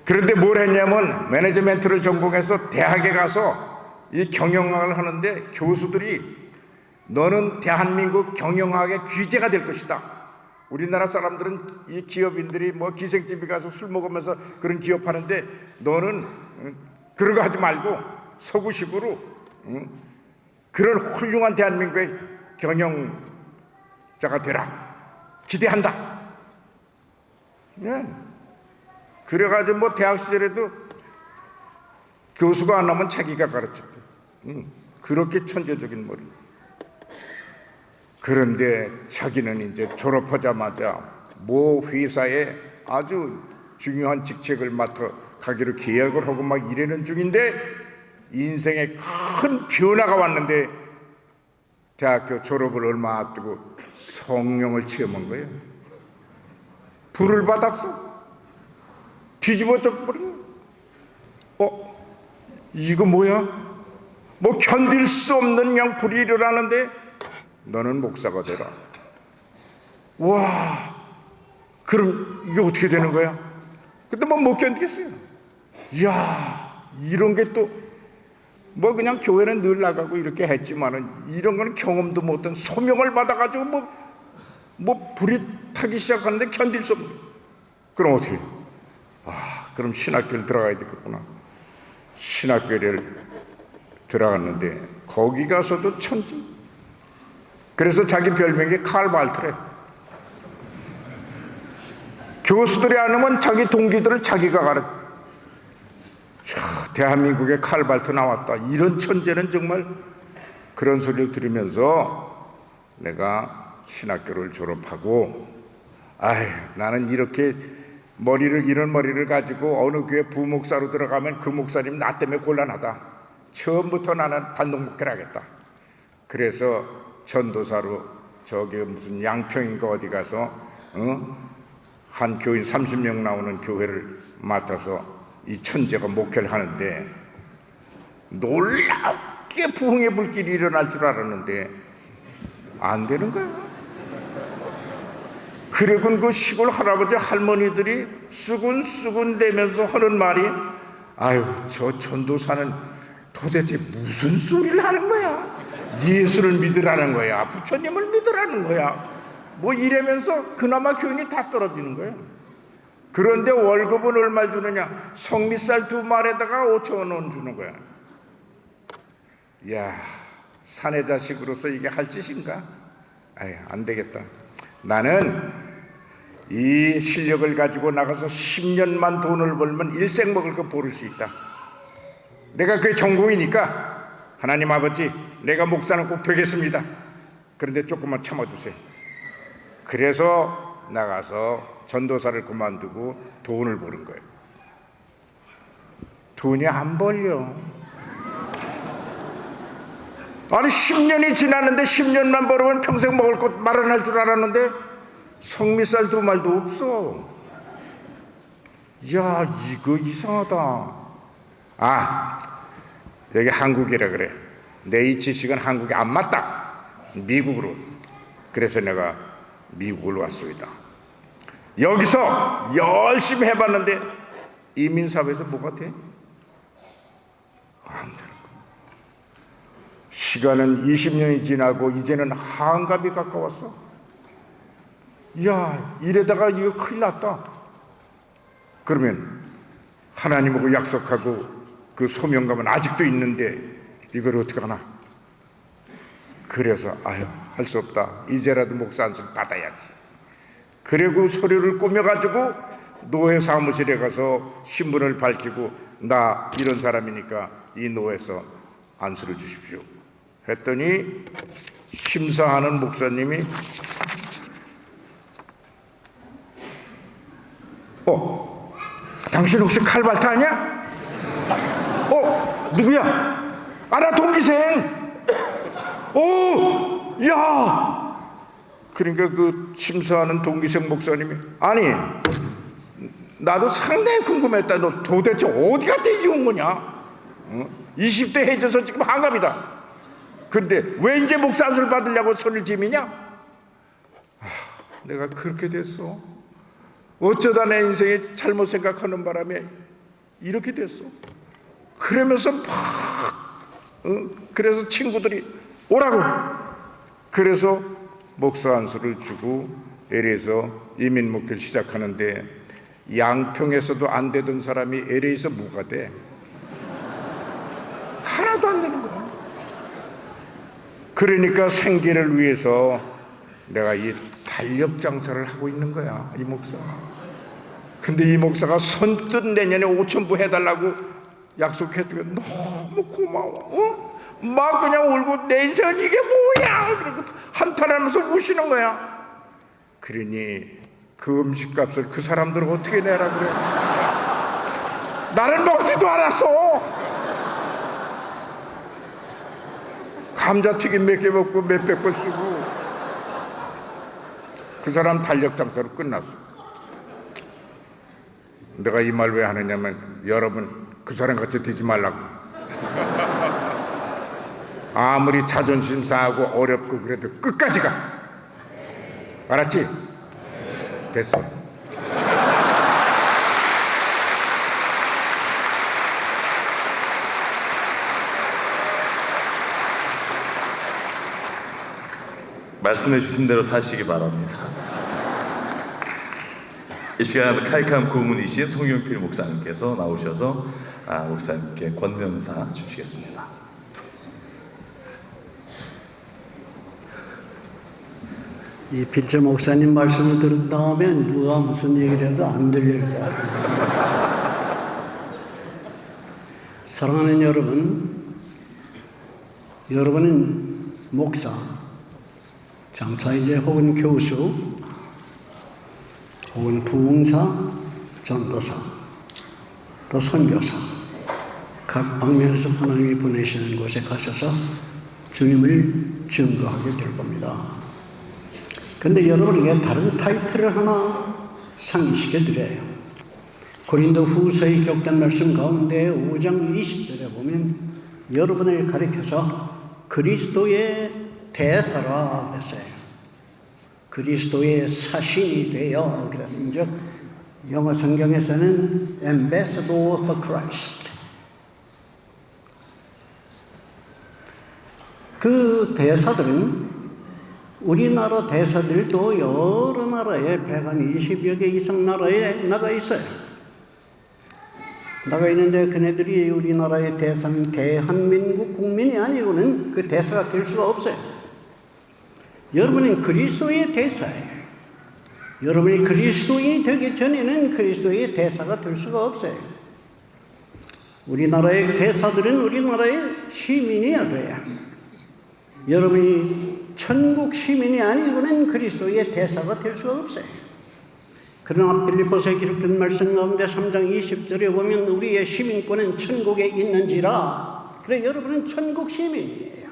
그런데 뭘 했냐면 매니지먼트를 전공해서 대학에 가서 이 경영학을 하는데 교수들이 너는 대한민국 경영학의 귀재가 될 것이다. 우리나라 사람들은 이 기업인들이 뭐 기생집에 가서 술 먹으면서 그런 기업하는데 너는 그런 거 하지 말고 서구식으로 그런 훌륭한 대한민국의 경영자가 되라. 기대한다. 예. 그래가지고 뭐 대학 시절에도 교수가 안 나오면 자기가 가르쳤대. 그렇게 천재적인 머리. 그런데 자기는 이제 졸업하자마자 모 회사에 아주 중요한 직책을 맡아 가기로 계약을 하고 막 이러는 중인데 인생에 큰 변화가 왔는데 대학교 졸업을 얼마 앞두고 성령을 체험한 거예요. 불을 받았어. 뒤집어져 버린 거예요. 이거 뭐야? 뭐 견딜 수 없는 그냥 불이 일어나는데 너는 목사가 되라. 와, 그럼 이게 어떻게 되는 거야? 근데 뭐 못 견디겠어요. 이야, 이런 게 또 뭐 그냥 교회는 늘 나가고 이렇게 했지만은 이런 거는 경험도 못한 소명을 받아가지고 뭐 불이 타기 시작하는데 견딜 수 없는. 그럼 어떻게? 그럼 신학교를 들어가야 되겠구나. 신학교를 들어갔는데 거기 가서도 천재. 그래서 자기 별명이 칼 발트래. 교수들이 안 하면 자기 동기들을 자기가 가르쳐. 대한민국에 칼 발트 나왔다. 이런 천재는 정말. 그런 소리를 들으면서 내가 신학교를 졸업하고 나는 이렇게 이런 머리를 가지고 어느 교회 부목사로 들어가면 그 목사님 나 때문에 곤란하다. 처음부터 나는 단독목회를 하겠다. 그래서 전도사로 저기 무슨 양평인가 어디 가서 한 교인 30명 나오는 교회를 맡아서 이 천재가 목회를 하는데 놀랍게 부흥의 불길이 일어날 줄 알았는데 안 되는 거야. 그리고 그 시골 할아버지 할머니들이 수군수군 대면서 하는 말이 저 전도사는 도대체 무슨 소리를 하는 거야? 예수를 믿으라는 거야? 부처님을 믿으라는 거야? 뭐 이러면서 그나마 교인이 다 떨어지는 거야. 그런데 월급은 얼마 주느냐? 성미쌀 2마리에다가 5,000원 주는 거야. 이야, 사내 자식으로서 이게 할 짓인가? 안 되겠다. 나는 이 실력을 가지고 나가서 10년만 돈을 벌면 일생 먹을 거 버릴 수 있다. 내가 그게 전공이니까 하나님 아버지, 내가 목사는 꼭 되겠습니다. 그런데 조금만 참아주세요. 그래서 나가서 전도사를 그만두고 돈을 버는 거예요. 돈이 안 벌려. 아니 10년이 지났는데 10년만 벌으면 평생 먹을 것 마련할 줄 알았는데 성미쌀 2말도 없어. 야, 이거 이상하다. 여기 한국이라 그래. 내 이 지식은 한국에 안 맞다. 미국으로. 그래서 내가 미국을 왔습니다. 여기서 열심히 해봤는데 이민사회에서 뭐가 돼? 안 되는 거야. 시간은 20년이 지나고 이제는 한갑이 가까웠어. 야, 이래다가 이거 큰일 났다. 그러면 하나님하고 약속하고 그 소명감은 아직도 있는데 이걸 어떻게 하나? 그래서 할 수 없다. 이제라도 목사 안수를 받아야지. 그리고 서류를 꾸며가지고 노회 사무실에 가서 신분을 밝히고 나 이런 사람이니까 이 노회에서 안수를 주십시오 했더니 심사하는 목사님이 당신 혹시 칼발트 아니야? 누구야? 나 동기생. 야! 그러니까 그 심사하는 동기생 목사님이 나도 상당히 궁금했다. 너 도대체 어디 갔다 이제 온 거냐? 20대 해져서 지금 한갑이다. 그런데 왜 이제 목사 안수를 받으려고 손을 디미냐? 내가 그렇게 됐어. 어쩌다 내 인생에 잘못 생각하는 바람에 이렇게 됐어. 그러면서 그래서 친구들이 오라고. 그래서 목사 안수를 주고 LA에서 이민 목회를 시작하는데 양평에서도 안 되던 사람이 LA에서 뭐가 돼? 하나도 안 되는 거야. 그러니까 생계를 위해서 내가 이 달력 장사를 하고 있는 거야, 이 목사. 근데 이 목사가 선뜻 내년에 5,000부 해달라고 약속해주면 너무 고마워. 막 그냥 울고 내 인생은 이게 뭐야? 그리고 한탄하면서 우시는 거야. 그러니 그 음식값을 그 사람들은 어떻게 내라 그래? 나는 먹지도 않았어. 감자튀김 몇 개 먹고 몇백 번 쓰고 그 사람 달력 장사로 끝났어. 내가 이 말 왜 하느냐면 여러분 그 사람 같이 되지 말라고. 아무리 자존심 상하고 어렵고 그래도 끝까지 가. 알았지? 됐어. 말씀해 주신 대로 사시기 바랍니다. 이 시간 칼캄 고문이신 송용필 목사님께서 나오셔서 목사님께 권면사 주시겠습니다. 이 필재 목사님 말씀을 들은 다음에 누가 무슨 얘기를 해도 안 들릴 것 같아요. 사랑하는 여러분, 여러분은 목사, 장사이제 혹은 교수, 혹은 부흥사, 전도사, 또 선교사, 각 방면에서 하나님이 보내시는 곳에 가셔서 주님을 증거하게 될 겁니다. 그런데 여러분에게 다른 타이틀을 하나 상기시켜 드려요. 고린도 후서에 기록된 말씀 가운데 5장 20절에 보면 여러분을 가리켜서 그리스도의 대사라 그랬어요. 그리스도의 사신이 되어 그랬은 즉 영어 성경에서는 Ambassador of Christ. 그 대사들은 우리나라 대사들도 여러 나라에 120여 개 이상 나라에 나가 있어요. 나가 있는데 그네들이 우리나라의 대사는 대한민국 국민이 아니고는 그 대사가 될 수가 없어요. 여러분은 그리스도의 대사예요. 여러분이 그리스도인이 되기 전에는 그리스도의 대사가 될 수가 없어요. 우리나라의 대사들은 우리나라의 시민이어야 돼요. 여러분이 천국 시민이 아니고는 그리스도의 대사가 될 수가 없어요. 그러나 빌립보서에 기록된 말씀 가운데 3장 20절에 보면 우리의 시민권은 천국에 있는지라. 그래 여러분은 천국 시민이에요.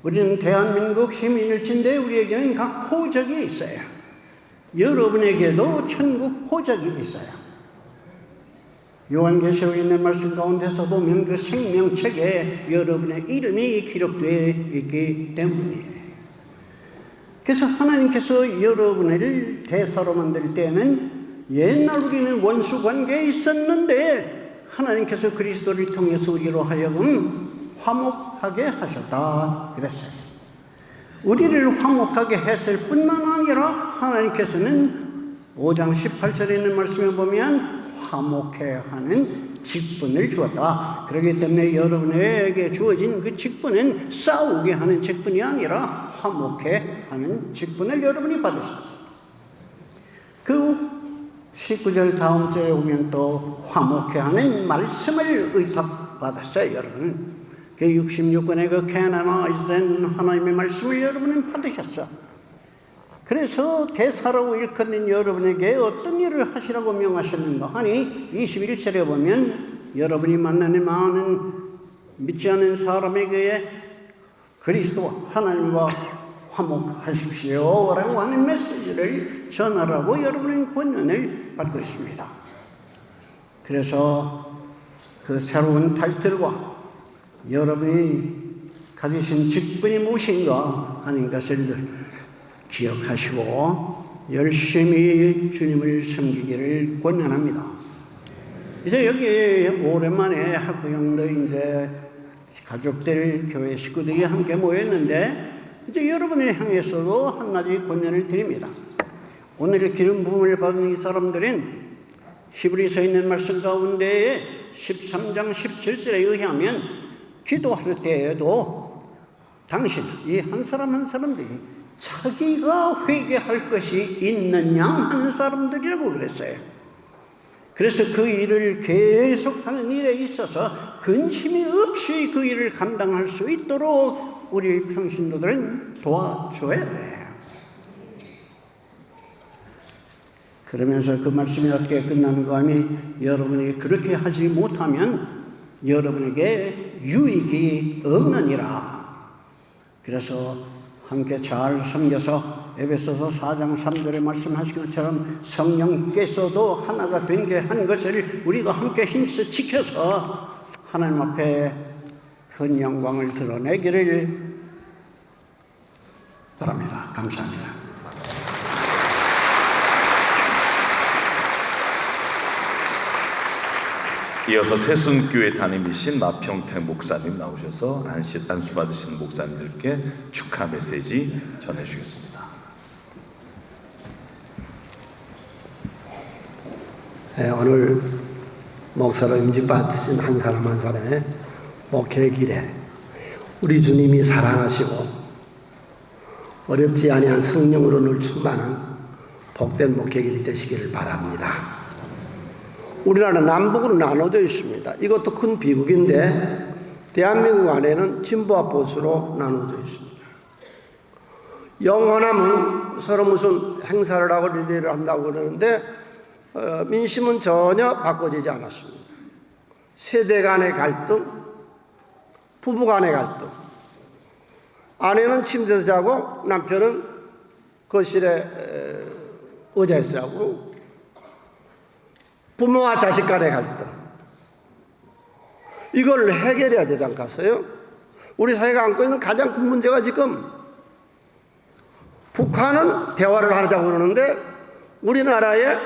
우리는 대한민국 시민일진데 우리에게는 각 호적이 있어요. 여러분에게도 천국 호적이 있어요. 요한계시록에 있는 말씀 가운데서 보면 그 생명책에 여러분의 이름이 기록되어 있기 때문이에요. 그래서 하나님께서 여러분을 대사로 만들 때는 옛날 우리는 원수 관계에 있었는데 하나님께서 그리스도를 통해서 우리로 하여금 화목하게 하셨다 그랬어요. 우리를 화목하게 했을 뿐만 아니라 하나님께서는 5장 18절에 있는 말씀에 보면 화목해 하는 직분을 주었다. 그렇기 때문에 여러분에게 주어진 그 직분은 싸우게 하는 직분이 아니라 화목해 하는 직분을 여러분이 받으셨어요. 그 19절 다음 절에 오면 또 화목해 하는 말씀을 의탁받았어요. 여러분은 그 66권의 그 캐나나이즈된 하나님의 말씀을 여러분은 받으셨어. 그래서 대사라고 일컫는 여러분에게 어떤 일을 하시라고 명하셨는가 하니 21절에 보면 여러분이 만나는 많은 믿지 않는 사람에게 그리스도와 하나님과 화목하십시오 라고 하는 메시지를 전하라고 여러분은 권면을 받고 있습니다. 그래서 그 새로운 타이틀과 여러분이 가지신 직분이 무엇인가 하는 것을 기억하시고 열심히 주님을 섬기기를 권면합니다. 이제 여기 오랜만에 학부형들 이제 가족들 교회 식구들이 함께 모였는데 이제 여러분을 향해서도 한 가지 권면을 드립니다. 오늘 기름 부음을 받은 이 사람들은 히브리서에 있는 말씀 가운데 13장 17절에 의하면 기도할 때에도 당신, 이 한 사람 한 사람들이 자기가 회개할 것이 있는 양 하는 사람들이라고 그랬어요. 그래서 그 일을 계속하는 일에 있어서 근심이 없이 그 일을 감당할 수 있도록 우리 평신도들은 도와줘야 돼요. 그러면서 그 말씀이 어떻게 끝나는가 하면 여러분이 그렇게 하지 못하면 여러분에게 유익이 없느니라. 그래서 함께 잘 섬겨서 에베소서 4장 3절에 말씀하신 것처럼 성령께서도 하나가 된 게 한 것을 우리가 함께 힘써 지켜서 하나님 앞에 큰 영광을 드러내기를 바랍니다. 감사합니다. 이어서 새순교회 담임이신 마평태 목사님 나오셔서 안수 받으시는 목사님들께 축하 메시지 전해주겠습니다. 네, 오늘 목사로 임직받으신 한 사람 한 사람의 목회 길에 우리 주님이 사랑하시고 어렵지 아니한 성령으로 늘 충만한 복된 목회 길이 되시기를 바랍니다. 우리나라는 남북으로 나눠져 있습니다. 이것도 큰 비극인데 대한민국 안에는 진보와 보수로 나눠져 있습니다. 영원함은 서로 무슨 행사를 하고 릴레이를 한다고 그러는데 민심은 전혀 바꿔지지 않았습니다. 세대 간의 갈등, 부부 간의 갈등. 아내는 침대에서 자고 남편은 거실에 의자에서 자고, 부모와 자식 간의 갈등. 이걸 해결해야 되지 않겠어요? 우리 사회가 안고 있는 가장 큰 문제가 지금 북한은 대화를 하자고 그러는데 우리나라의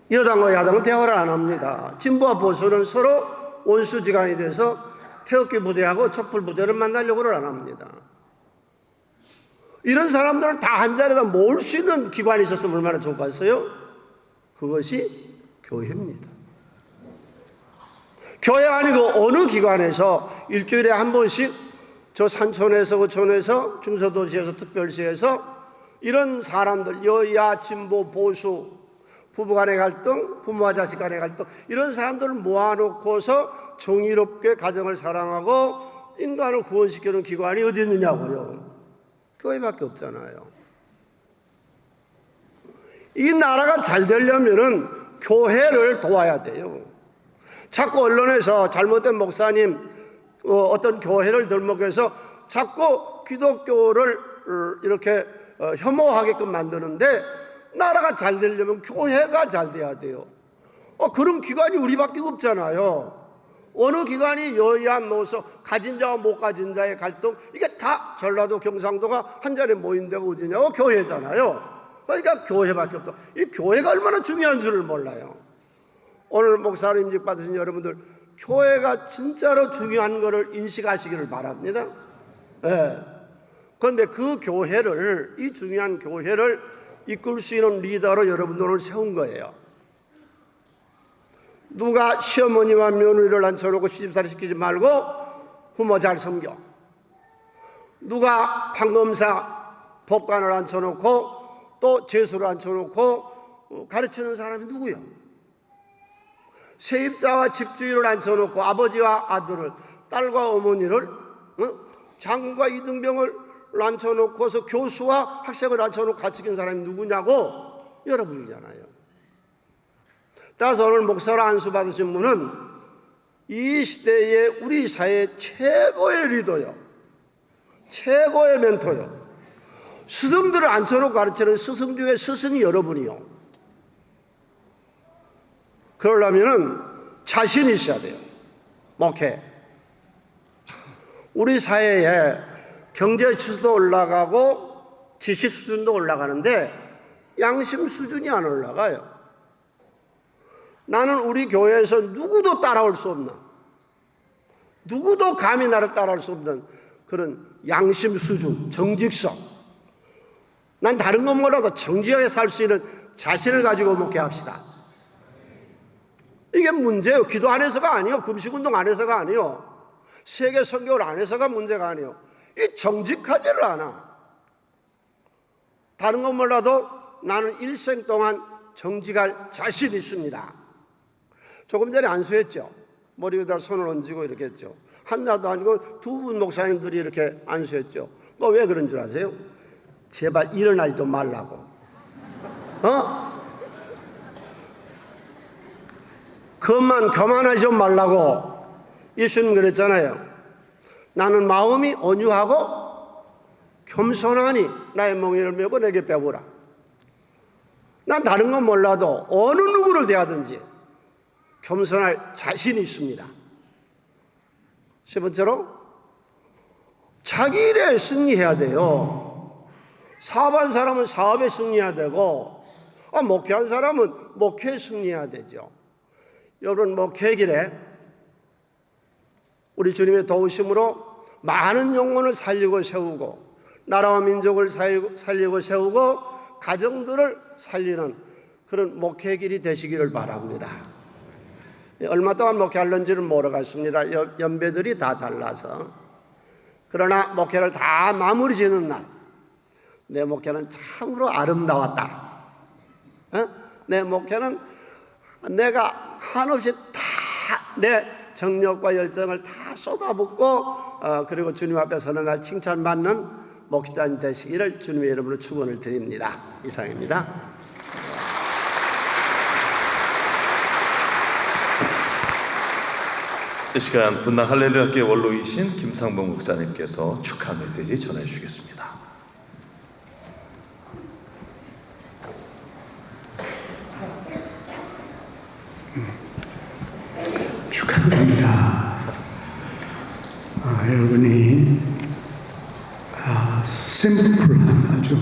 여당과 야당은 대화를 안 합니다. 진보와 보수는 서로 원수지간이 돼서 태극기 부대하고 촛불 부대를 만나려고를 안 합니다. 이런 사람들을 다 한 자리에다 모을 수 있는 기관이 있었으면 얼마나 좋겠어요? 그것이 교회입니다. 교회 아니고 어느 기관에서 일주일에 한 번씩 저 산촌에서 그촌에서 중소도시에서 특별시에서 이런 사람들 여야 진보 보수 부부간의 갈등 부모와 자식 간의 갈등 이런 사람들을 모아놓고서 정의롭게 가정을 사랑하고 인간을 구원시키는 기관이 어디 있느냐고요. 교회밖에 없잖아요. 이 나라가 잘 되려면은 교회를 도와야 돼요. 자꾸 언론에서 잘못된 목사님 어떤 교회를 들먹여서 자꾸 기독교를 이렇게 혐오하게끔 만드는데 나라가 잘 되려면 교회가 잘 돼야 돼요. 그런 기관이 우리밖에 없잖아요. 어느 기관이 여야 노소 가진 자와 못 가진 자의 갈등 이게 다 전라도 경상도가 한 자리에 모인 데가 어디냐고 교회잖아요. 그러니까 교회밖에 없다. 이 교회가 얼마나 중요한 줄을 몰라요. 오늘 목사로 임직 받으신 여러분들 교회가 진짜로 중요한 것을 인식하시기를 바랍니다. 예. 그런데 그 교회를 이 중요한 교회를 이끌 수 있는 리더로 여러분들을 세운 거예요. 누가 시어머니와 며느리를 앉혀놓고 시집살이 시키지 말고 부모 잘 섬겨. 누가 판검사 법관을 앉혀놓고 또 재수를 앉혀놓고 가르치는 사람이 누구요? 세입자와 집주인을 앉혀놓고 아버지와 아들을 딸과 어머니를 장군과 이등병을 앉혀놓고서 교수와 학생을 앉혀놓고 가르치는 사람이 누구냐고 여러분이잖아요. 따라서 오늘 목사로 안수 받으신 분은 이 시대의 우리 사회의 최고의 리더요. 최고의 멘토요. 스승들을 앉혀놓고 가르치는 스승 중에 스승이 여러분이요. 그러려면은 자신이 있어야 돼요. 목회. 우리 사회에 경제 지수도 올라가고 지식 수준도 올라가는데 양심 수준이 안 올라가요. 나는 우리 교회에서 누구도 따라올 수 없는, 누구도 감히 나를 따라올 수 없는 그런 양심 수준, 정직성. 난 다른 건 몰라도 정직하게 살 수 있는 자신을 가지고 목회합시다. 이게 문제예요. 기도 안에서가 아니요. 금식운동 안에서가 아니요. 세계 선교를 안에서가 문제가 아니요. 이 정직하지를 않아. 다른 건 몰라도 나는 일생 동안 정직할 자신이 있습니다. 조금 전에 안수했죠. 머리 위에다 손을 얹고 이렇게 했죠. 하나도 아니고 두 분 목사님들이 이렇게 안수했죠. 뭐 왜 그런 줄 아세요? 제발 일어나지 좀 말라고. 그것만 교만하지 좀 말라고. 예수님 그랬잖아요. 나는 마음이 온유하고 겸손하니 나의 멍에를 메고 내게 배우라. 난 다른 건 몰라도 어느 누구를 대하든지 겸손할 자신이 있습니다. 세 번째로 자기 일에 승리해야 돼요. 사업한 사람은 사업에 승리해야 되고 목회한 사람은 목회에 승리해야 되죠. 여러분 목회길에 우리 주님의 도우심으로 많은 영혼을 살리고 세우고 나라와 민족을 살리고 세우고 가정들을 살리는 그런 목회길이 되시기를 바랍니다. 얼마 동안 목회할는지는 모르겠습니다. 연배들이 다 달라서. 그러나 목회를 다 마무리 지는 날 내 목회는 참으로 아름다웠다. 내 목회는 내가 한없이 다 내 정력과 열정을 다 쏟아붓고 그리고 주님 앞에 서는 날 칭찬받는 목회자님 되시기를 주님의 이름으로 축원을 드립니다. 이상입니다. 이 시간 분당 할렐루야교회 원로이신 김상봉 목사님께서 축하 메시지 전해 주시겠습니다. 축하드립니다. 여러분이 심플한 아주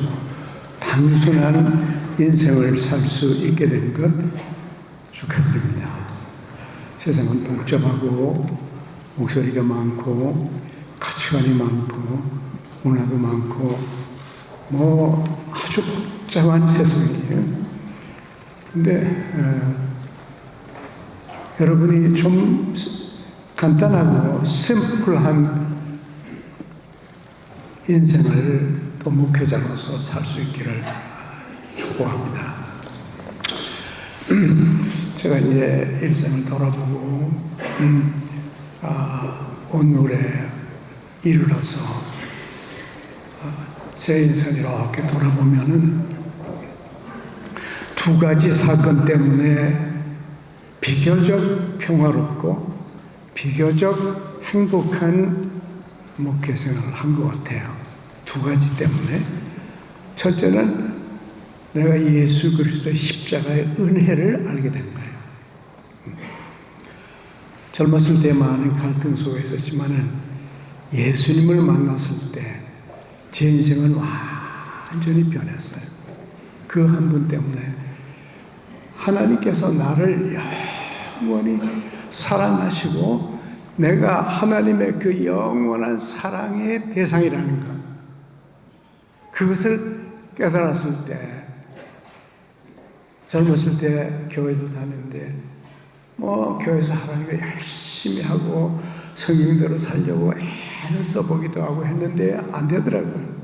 단순한 인생을 살 수 있게 된 것 축하드립니다. 세상은 복잡하고 목소리가 많고 가치관이 많고 문화도 많고 뭐 아주 복잡한 세상이에요. 근데 여러분이 좀 간단하고 심플한 인생을 또 목회자로서 살 수 있기를 축복합니다. 제가 이제 일생을 돌아보고 오늘에 이르러서 제 인생을 이렇게 돌아보면은 두 가지 사건 때문에 비교적 평화롭고 비교적 행복한 목회 생활을 한 것 같아요. 두 가지 때문에. 첫째는 내가 예수 그리스도의 십자가의 은혜를 알게 된 거예요. 젊었을 때 많은 갈등 속에 있었지만은 예수님을 만났을 때 제 인생은 완전히 변했어요. 그 한 분 때문에 하나님께서 나를 영원히 사랑하시고 내가 하나님의 그 영원한 사랑의 대상이라는 것, 그것을 깨달았을 때, 젊었을 때 교회도 다녔는데 뭐 교회에서 하나님을 열심히 하고 성경대로 살려고 애를 써보기도 하고 했는데 안 되더라고요.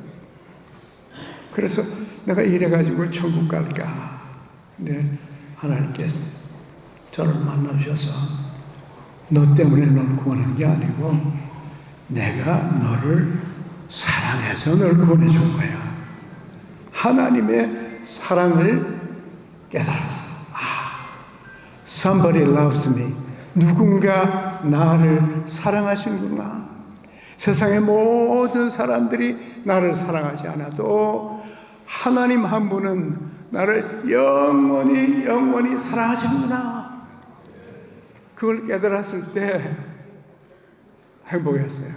그래서 내가 이래가지고 천국 갈까? 근데 하나님께서 저를 만나주셔서 너 때문에 널 구원한 게 아니고 내가 너를 사랑해서 널 구원해 준 거야. 하나님의 사랑을 깨달았어. Somebody loves me. 누군가 나를 사랑하시는구나. 세상의 모든 사람들이 나를 사랑하지 않아도 하나님 한 분은 나를 영원히 사랑하시는구나. 그걸 깨달았을 때 행복했어요.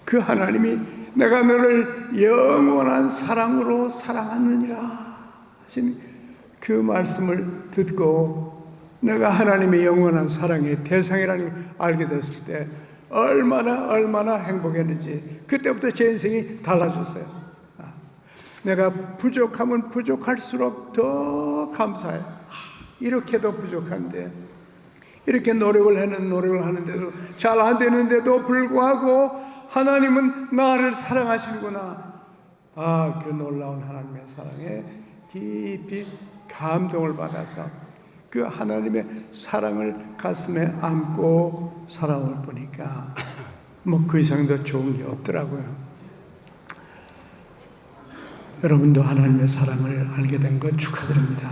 그 하나님이 내가 너를 영원한 사랑으로 사랑하느니라 하신 그 말씀을 듣고 내가 하나님의 영원한 사랑의 대상이라는 걸 알게 됐을 때 얼마나 행복했는지 그때부터 제 인생이 달라졌어요. 내가 부족하면 부족할수록 더 감사해. 이렇게도 부족한데, 이렇게 노력을 하는데도 잘 안 되는데도 불구하고 하나님은 나를 사랑하시는구나. 그 놀라운 하나님의 사랑에 깊이 감동을 받아서 그 하나님의 사랑을 가슴에 안고 살아올 보니까 뭐 그 이상 더 좋은 게 없더라고요. 여러분도 하나님의 사랑을 알게 된 것 축하드립니다.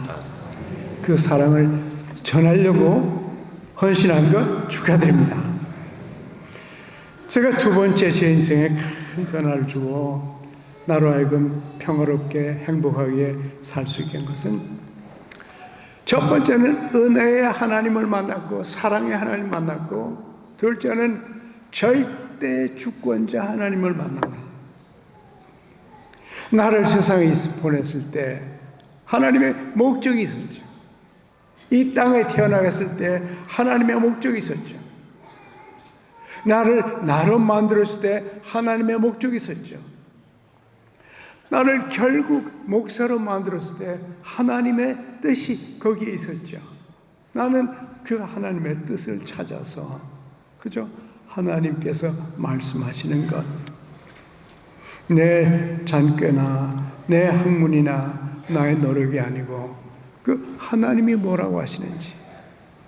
그 사랑을 전하려고 헌신한 것 축하드립니다. 제가 두 번째 제 인생에 큰 변화를 주고 나로 하여금 평화롭게 행복하게 살 수 있게 한 것은, 첫 번째는 은혜의 하나님을 만났고 사랑의 하나님을 만났고, 둘째는 절대 주권자 하나님을 만난 거예요. 나를 세상에 보냈을 때 하나님의 목적이 있었죠. 이 땅에 태어나겠을 때 하나님의 목적이 있었죠. 나를 나로 만들었을 때 하나님의 목적이 있었죠. 나를 결국 목사로 만들었을 때 하나님의 뜻이 거기에 있었죠. 나는 그 하나님의 뜻을 찾아서, 그죠? 하나님께서 말씀하시는 것, 내 잔꾀나 내 학문이나 나의 노력이 아니고 그 하나님이 뭐라고 하시는지.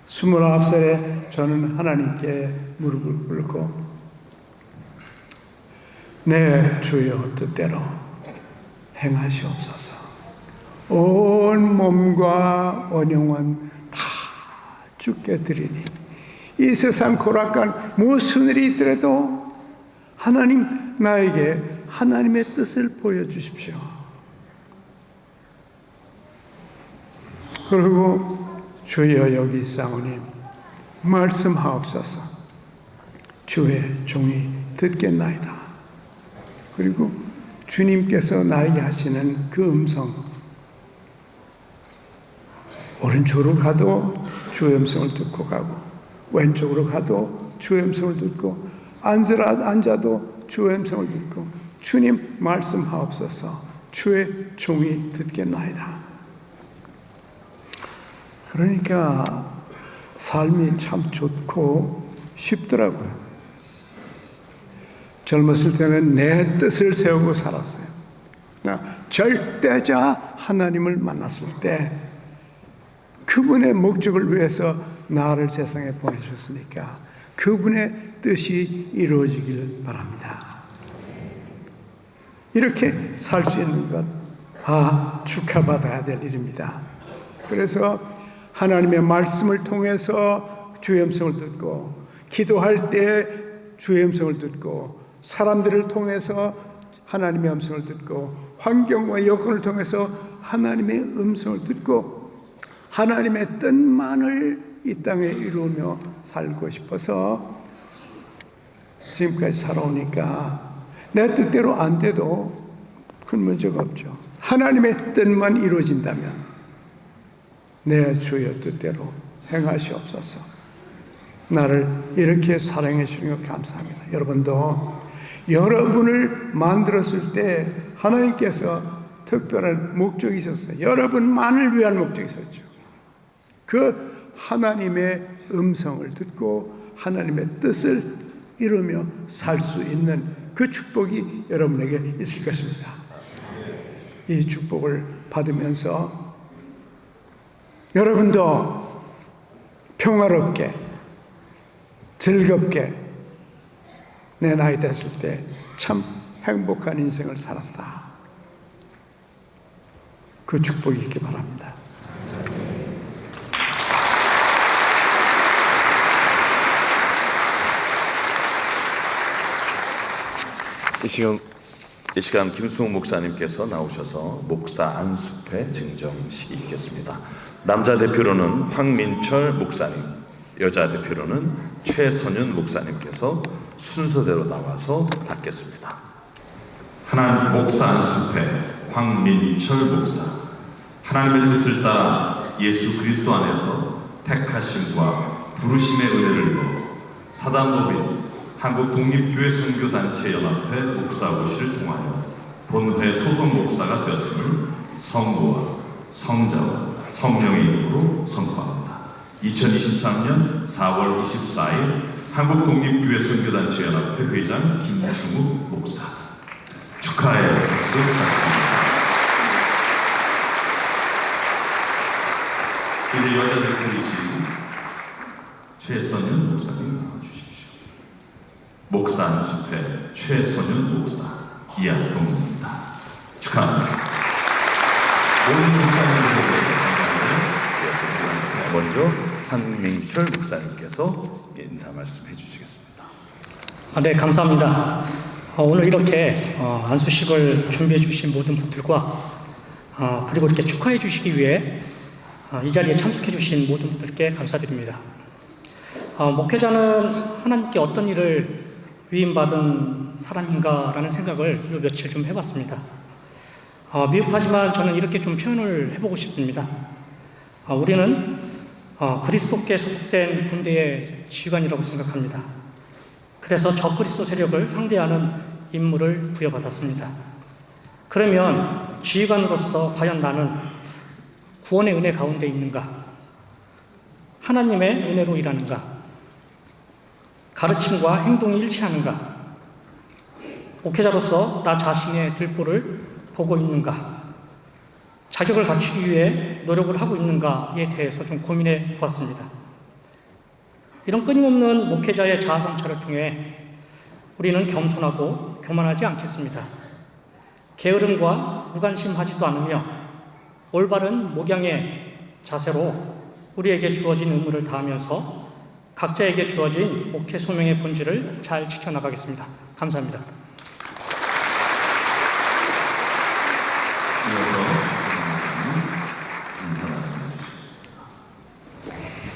29살에 저는 하나님께 무릎을 꿇고 내 주여 뜻대로 행하시옵소서. 온 몸과 온 영혼 다 주께 드리니 이 세상 고락간 무슨 일이 있더라도 하나님 나에게 하나님의 뜻을 보여주십시오. 그리고 주여 여기 있사오니 말씀하옵소서. 주의 종이 듣겠나이다. 그리고 주님께서 나에게 하시는 그 음성, 오른쪽으로 가도 주의 음성을 듣고 가고 왼쪽으로 가도 주의 음성을 듣고 앉아도 주의 음성을 듣고, 주님 말씀하옵소서. 주의 종이 듣겠나이다. 그러니까 삶이 참 좋고 쉽더라고요. 젊었을 때는 내 뜻을 세우고 살았어요. 절대자 하나님을 만났을 때 그분의 목적을 위해서 나를 세상에 보내셨으니까 그분의 뜻이 이루어지길 바랍니다. 이렇게 살 수 있는 것, 축하받아야 될 일입니다. 그래서 하나님의 말씀을 통해서 주의 음성을 듣고, 기도할 때 주의 음성을 듣고, 사람들을 통해서 하나님의 음성을 듣고, 환경과 여건을 통해서 하나님의 음성을 듣고, 하나님의 뜻만을 이 땅에 이루며 살고 싶어서 지금까지 살아오니까 내 뜻대로 안 돼도 큰 문제가 없죠. 하나님의 뜻만 이루어진다면 내 주의 뜻대로 행하시옵소서. 나를 이렇게 사랑해 주시는 것 감사합니다. 여러분도 여러분을 만들었을 때 하나님께서 특별한 목적이 있었어요. 여러분만을 위한 목적이 있었죠. 그 하나님의 음성을 듣고 하나님의 뜻을 이루며 살 수 있는 그 축복이 여러분에게 있을 것입니다. 이 축복을 받으면서 여러분도 평화롭게 즐겁게 내 나이 됐을 때 참 행복한 인생을 살았다. 그 축복이 있기 바랍니다. 이 시간 김수홍 목사님께서 나오셔서 목사 안수패 증정식이 있겠습니다. 남자 대표로는 황민철 목사님, 여자 대표로는 최선윤 목사님께서 순서대로 나와서 받겠습니다. 하나님 목사 안수패 황민철 목사, 하나님의 뜻을 따라 예수 그리스도 안에서 택하심과 부르심의 은혜를 입어 사단법인 한국독립교회선교단체연합회 목사고시를 통하여 본회 소속 목사가 되었음을 성부와 성자와 성령의 이름으로 선포합니다. 2023년 4월 24일 한국독립교회선교단체연합회 회장 김승우 목사, 축하의 박수 부탁드립니다. 이제 여자들 분이신 최선윤 목사님 나와주십시오. 목사 안수회 최선윤 목사 이학동입니다. 축하합니다. 모든 목사님들 먼저 한민철 목사님께서 인사 말씀해 주시겠습니다. 네, 감사합니다. 오늘 이렇게 안수식을 준비해 주신 모든 분들과 그리고 이렇게 축하해 주시기 위해 이 자리에 참석해 주신 모든 분들께 감사드립니다. 목회자는 하나님께 어떤 일을 위임받은 사람인가라는 생각을 요 며칠 좀 해봤습니다. 미흡하지만 저는 이렇게 좀 표현을 해보고 싶습니다. 우리는 그리스도께 소속된 군대의 지휘관이라고 생각합니다. 그래서 적그리스도 세력을 상대하는 임무를 부여받았습니다. 그러면 지휘관으로서 과연 나는 구원의 은혜 가운데 있는가? 하나님의 은혜로 일하는가? 가르침과 행동이 일치하는가? 목회자로서 나 자신의 들보를 보고 있는가? 자격을 갖추기 위해 노력을 하고 있는가에 대해서 좀 고민해 보았습니다. 이런 끊임없는 목회자의 자아성찰을 통해 우리는 겸손하고 교만하지 않겠습니다. 게으름과 무관심하지도 않으며 올바른 목양의 자세로 우리에게 주어진 의무를 다하면서 각자에게 주어진 목회 소명의 본질을 잘 지켜나가겠습니다. 감사합니다.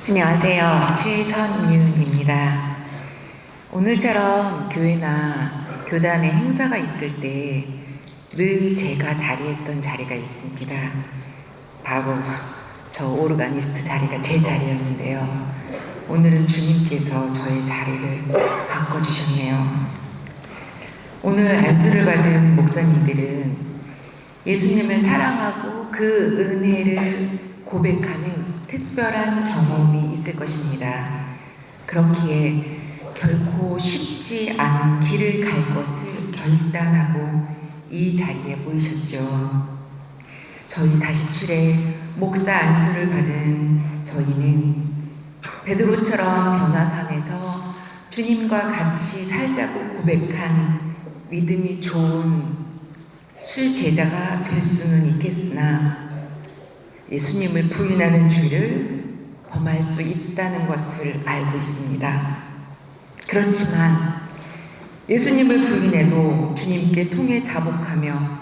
안녕하세요. 최선윤입니다. 오늘처럼 교회나 교단의 행사가 있을 때 늘 제가 자리했던 자리가 있습니다. 바로 저 오르가니스트 자리가 제 자리였는데요. 오늘은 주님께서 저의 자리를 바꿔주셨네요. 오늘 안수를 받은 목사님들은 예수님을 사랑하고 그 은혜를 고백하는 특별한 경험이 있을 것입니다. 그렇기에 결코 쉽지 않은 길을 갈 것을 결단하고 이 자리에 모이셨죠. 저희 47회 목사 안수를 받은 저희는 베드로처럼 변화산에서 주님과 같이 살자고 고백한 믿음이 좋은 수제자가 될 수는 있겠으나 예수님을 부인하는 죄를 범할 수 있다는 것을 알고 있습니다. 그렇지만 예수님을 부인해도 주님께 통해 자복하며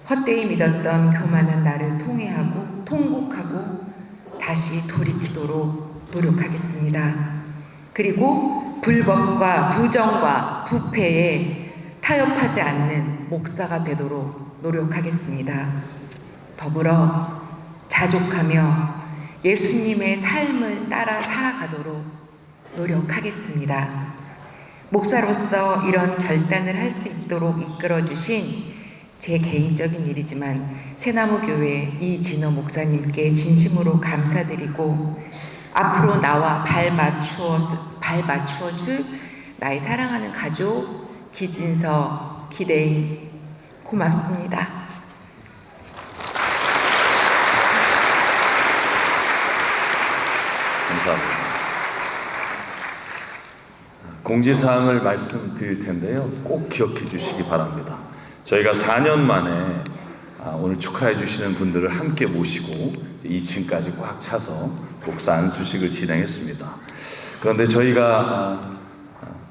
헛되이 믿었던 교만한 나를 통회하고 통곡하고 다시 돌이키도록 노력하겠습니다. 그리고 불법과 부정과 부패에 타협하지 않는 목사가 되도록 노력하겠습니다. 더불어 자족하며 예수님의 삶을 따라 살아가도록 노력하겠습니다. 목사로서 이런 결단을 할 수 있도록 이끌어주신 제 개인적인 일이지만 새나무교회 이진호 목사님께 진심으로 감사드리고 앞으로 나와 발 맞추어줄 나의 사랑하는 가족 기진서 기대인 고맙습니다. 감사합니다. 공지사항을 말씀드릴 텐데요. 꼭 기억해 주시기 바랍니다. 저희가 4년 만에 오늘 축하해 주시는 분들을 함께 모시고 2층까지 꽉 차서 목사 안수식을 진행했습니다. 그런데 저희가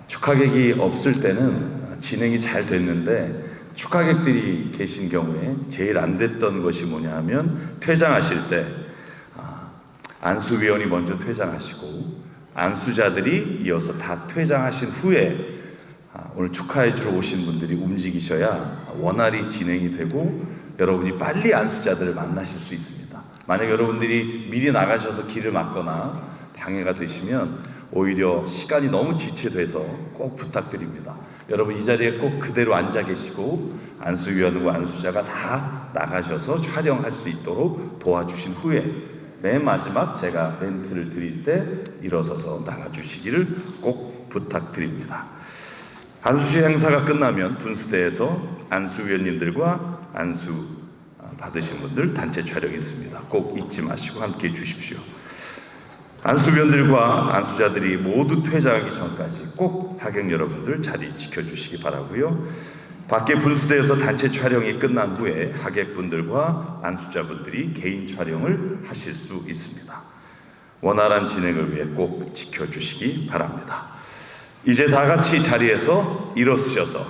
축하객이 없을 때는 진행이 잘 됐는데 축하객들이 계신 경우에 제일 안 됐던 것이 뭐냐 하면 퇴장하실 때 안수위원이 먼저 퇴장하시고 안수자들이 이어서 다 퇴장하신 후에 오늘 축하해 주러 오신 분들이 움직이셔야 원활히 진행이 되고 여러분이 빨리 안수자들을 만나실 수 있습니다. 만약 여러분들이 미리 나가셔서 길을 막거나 방해가 되시면 오히려 시간이 너무 지체돼서 꼭 부탁드립니다. 여러분 이 자리에 꼭 그대로 앉아 계시고 안수위원과 안수자가 다 나가셔서 촬영할 수 있도록 도와주신 후에 맨 마지막 제가 멘트를 드릴 때 일어서서 나가주시기를 꼭 부탁드립니다. 안수시 행사가 끝나면 분수대에서 안수위원님들과 안수 받으신 분들 단체 촬영이 있습니다. 꼭 잊지 마시고 함께해 주십시오. 안수위원들과 안수자들이 모두 퇴장하기 전까지 꼭 하객 여러분들 자리 지켜주시기 바라고요. 밖에 분수대에서 단체 촬영이 끝난 후에 하객분들과 안수자분들이 개인 촬영을 하실 수 있습니다. 원활한 진행을 위해 꼭 지켜주시기 바랍니다. 이제 다 같이 자리에서 일어서셔서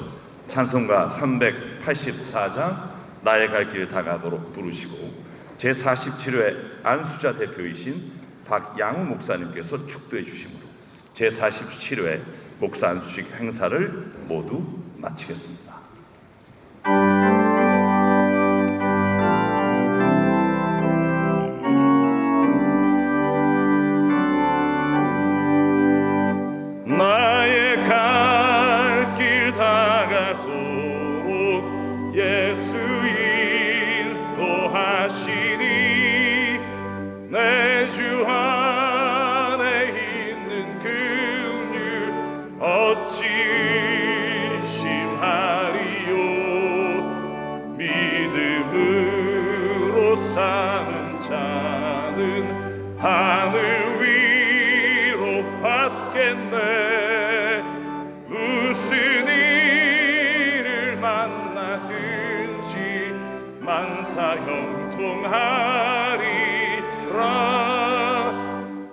찬송가 384장 나의 갈 길 다가도록 부르시고 제47회 안수자 대표이신 박양우 목사님께서 축도해 주심으로 제47회 목사 안수식 행사를 모두 마치겠습니다. 나의 갈 길 다가도록 예수 인도하시니 내 주 안에 있는 긍휼 어찌 의심하리요. 믿음으로 사는 자는 하늘 위로 받겠네. 무슨 일을 만나든지 만사 형통하리라.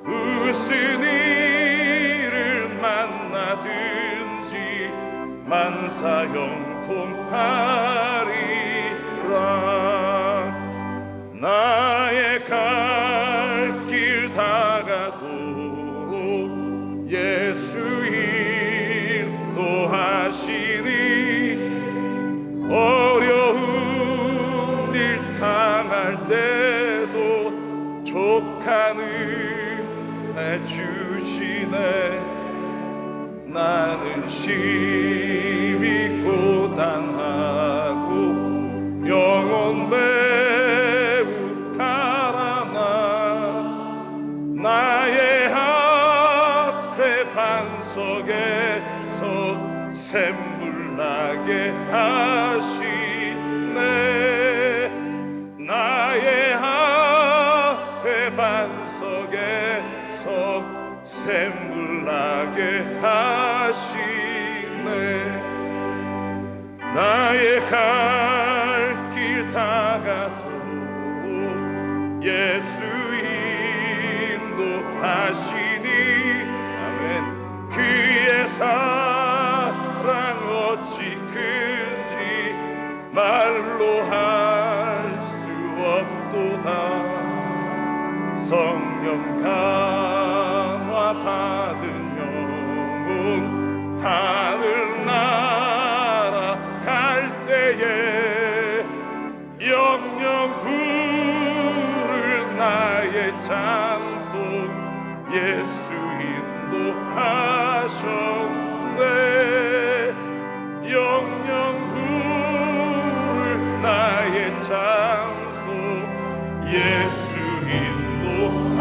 무슨 일을 만나든지 만사 형통하리라. 나의 갈 길 다가도록 예수 인도하시니 어려운 일 당할 때도 족한 은혜 주시네. 나는 심히 고단하고 영혼 매우 가라나. 나의 앞에 반석에서 샘물 나게 하시네. 나의 앞에 반석에서 샘물 나게 하시네. 나의 갈 길 다가도록 예수 인도하시니 아멘. 그의 사랑 어찌 큰지 말로 할 수 없도다. 성령 감화 받은 영혼 하늘나라 갈 때에 영영 부를 나의 찬송 예수 인도하셨네. 영영 부를 나의 찬송 예수 인도하셨네.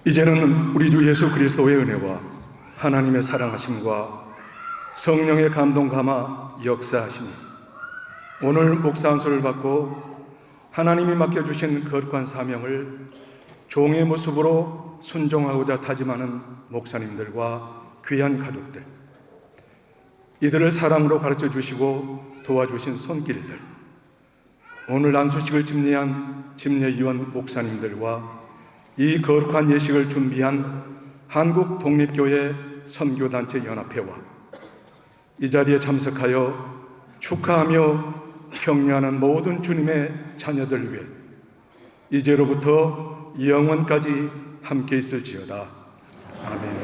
이제는 우리 주 예수 그리스도의 은혜와 하나님의 사랑하심과 성령의 감동 감화 역사하심이 오늘 목사 안수를 받고 하나님이 맡겨주신 거룩한 사명을 종의 모습으로 순종하고자 다짐하는 목사님들과 귀한 가족들, 이들을 사랑으로 가르쳐 주시고 도와주신 손길들, 오늘 안수식을 집례한 집례위원 목사님들과 이 거룩한 예식을 준비한 한국독립교회 선교단체 연합회와 이 자리에 참석하여 축하하며 격려하는 모든 주님의 자녀들 위해 이제로부터 영원까지 함께 있을지어다. 아멘.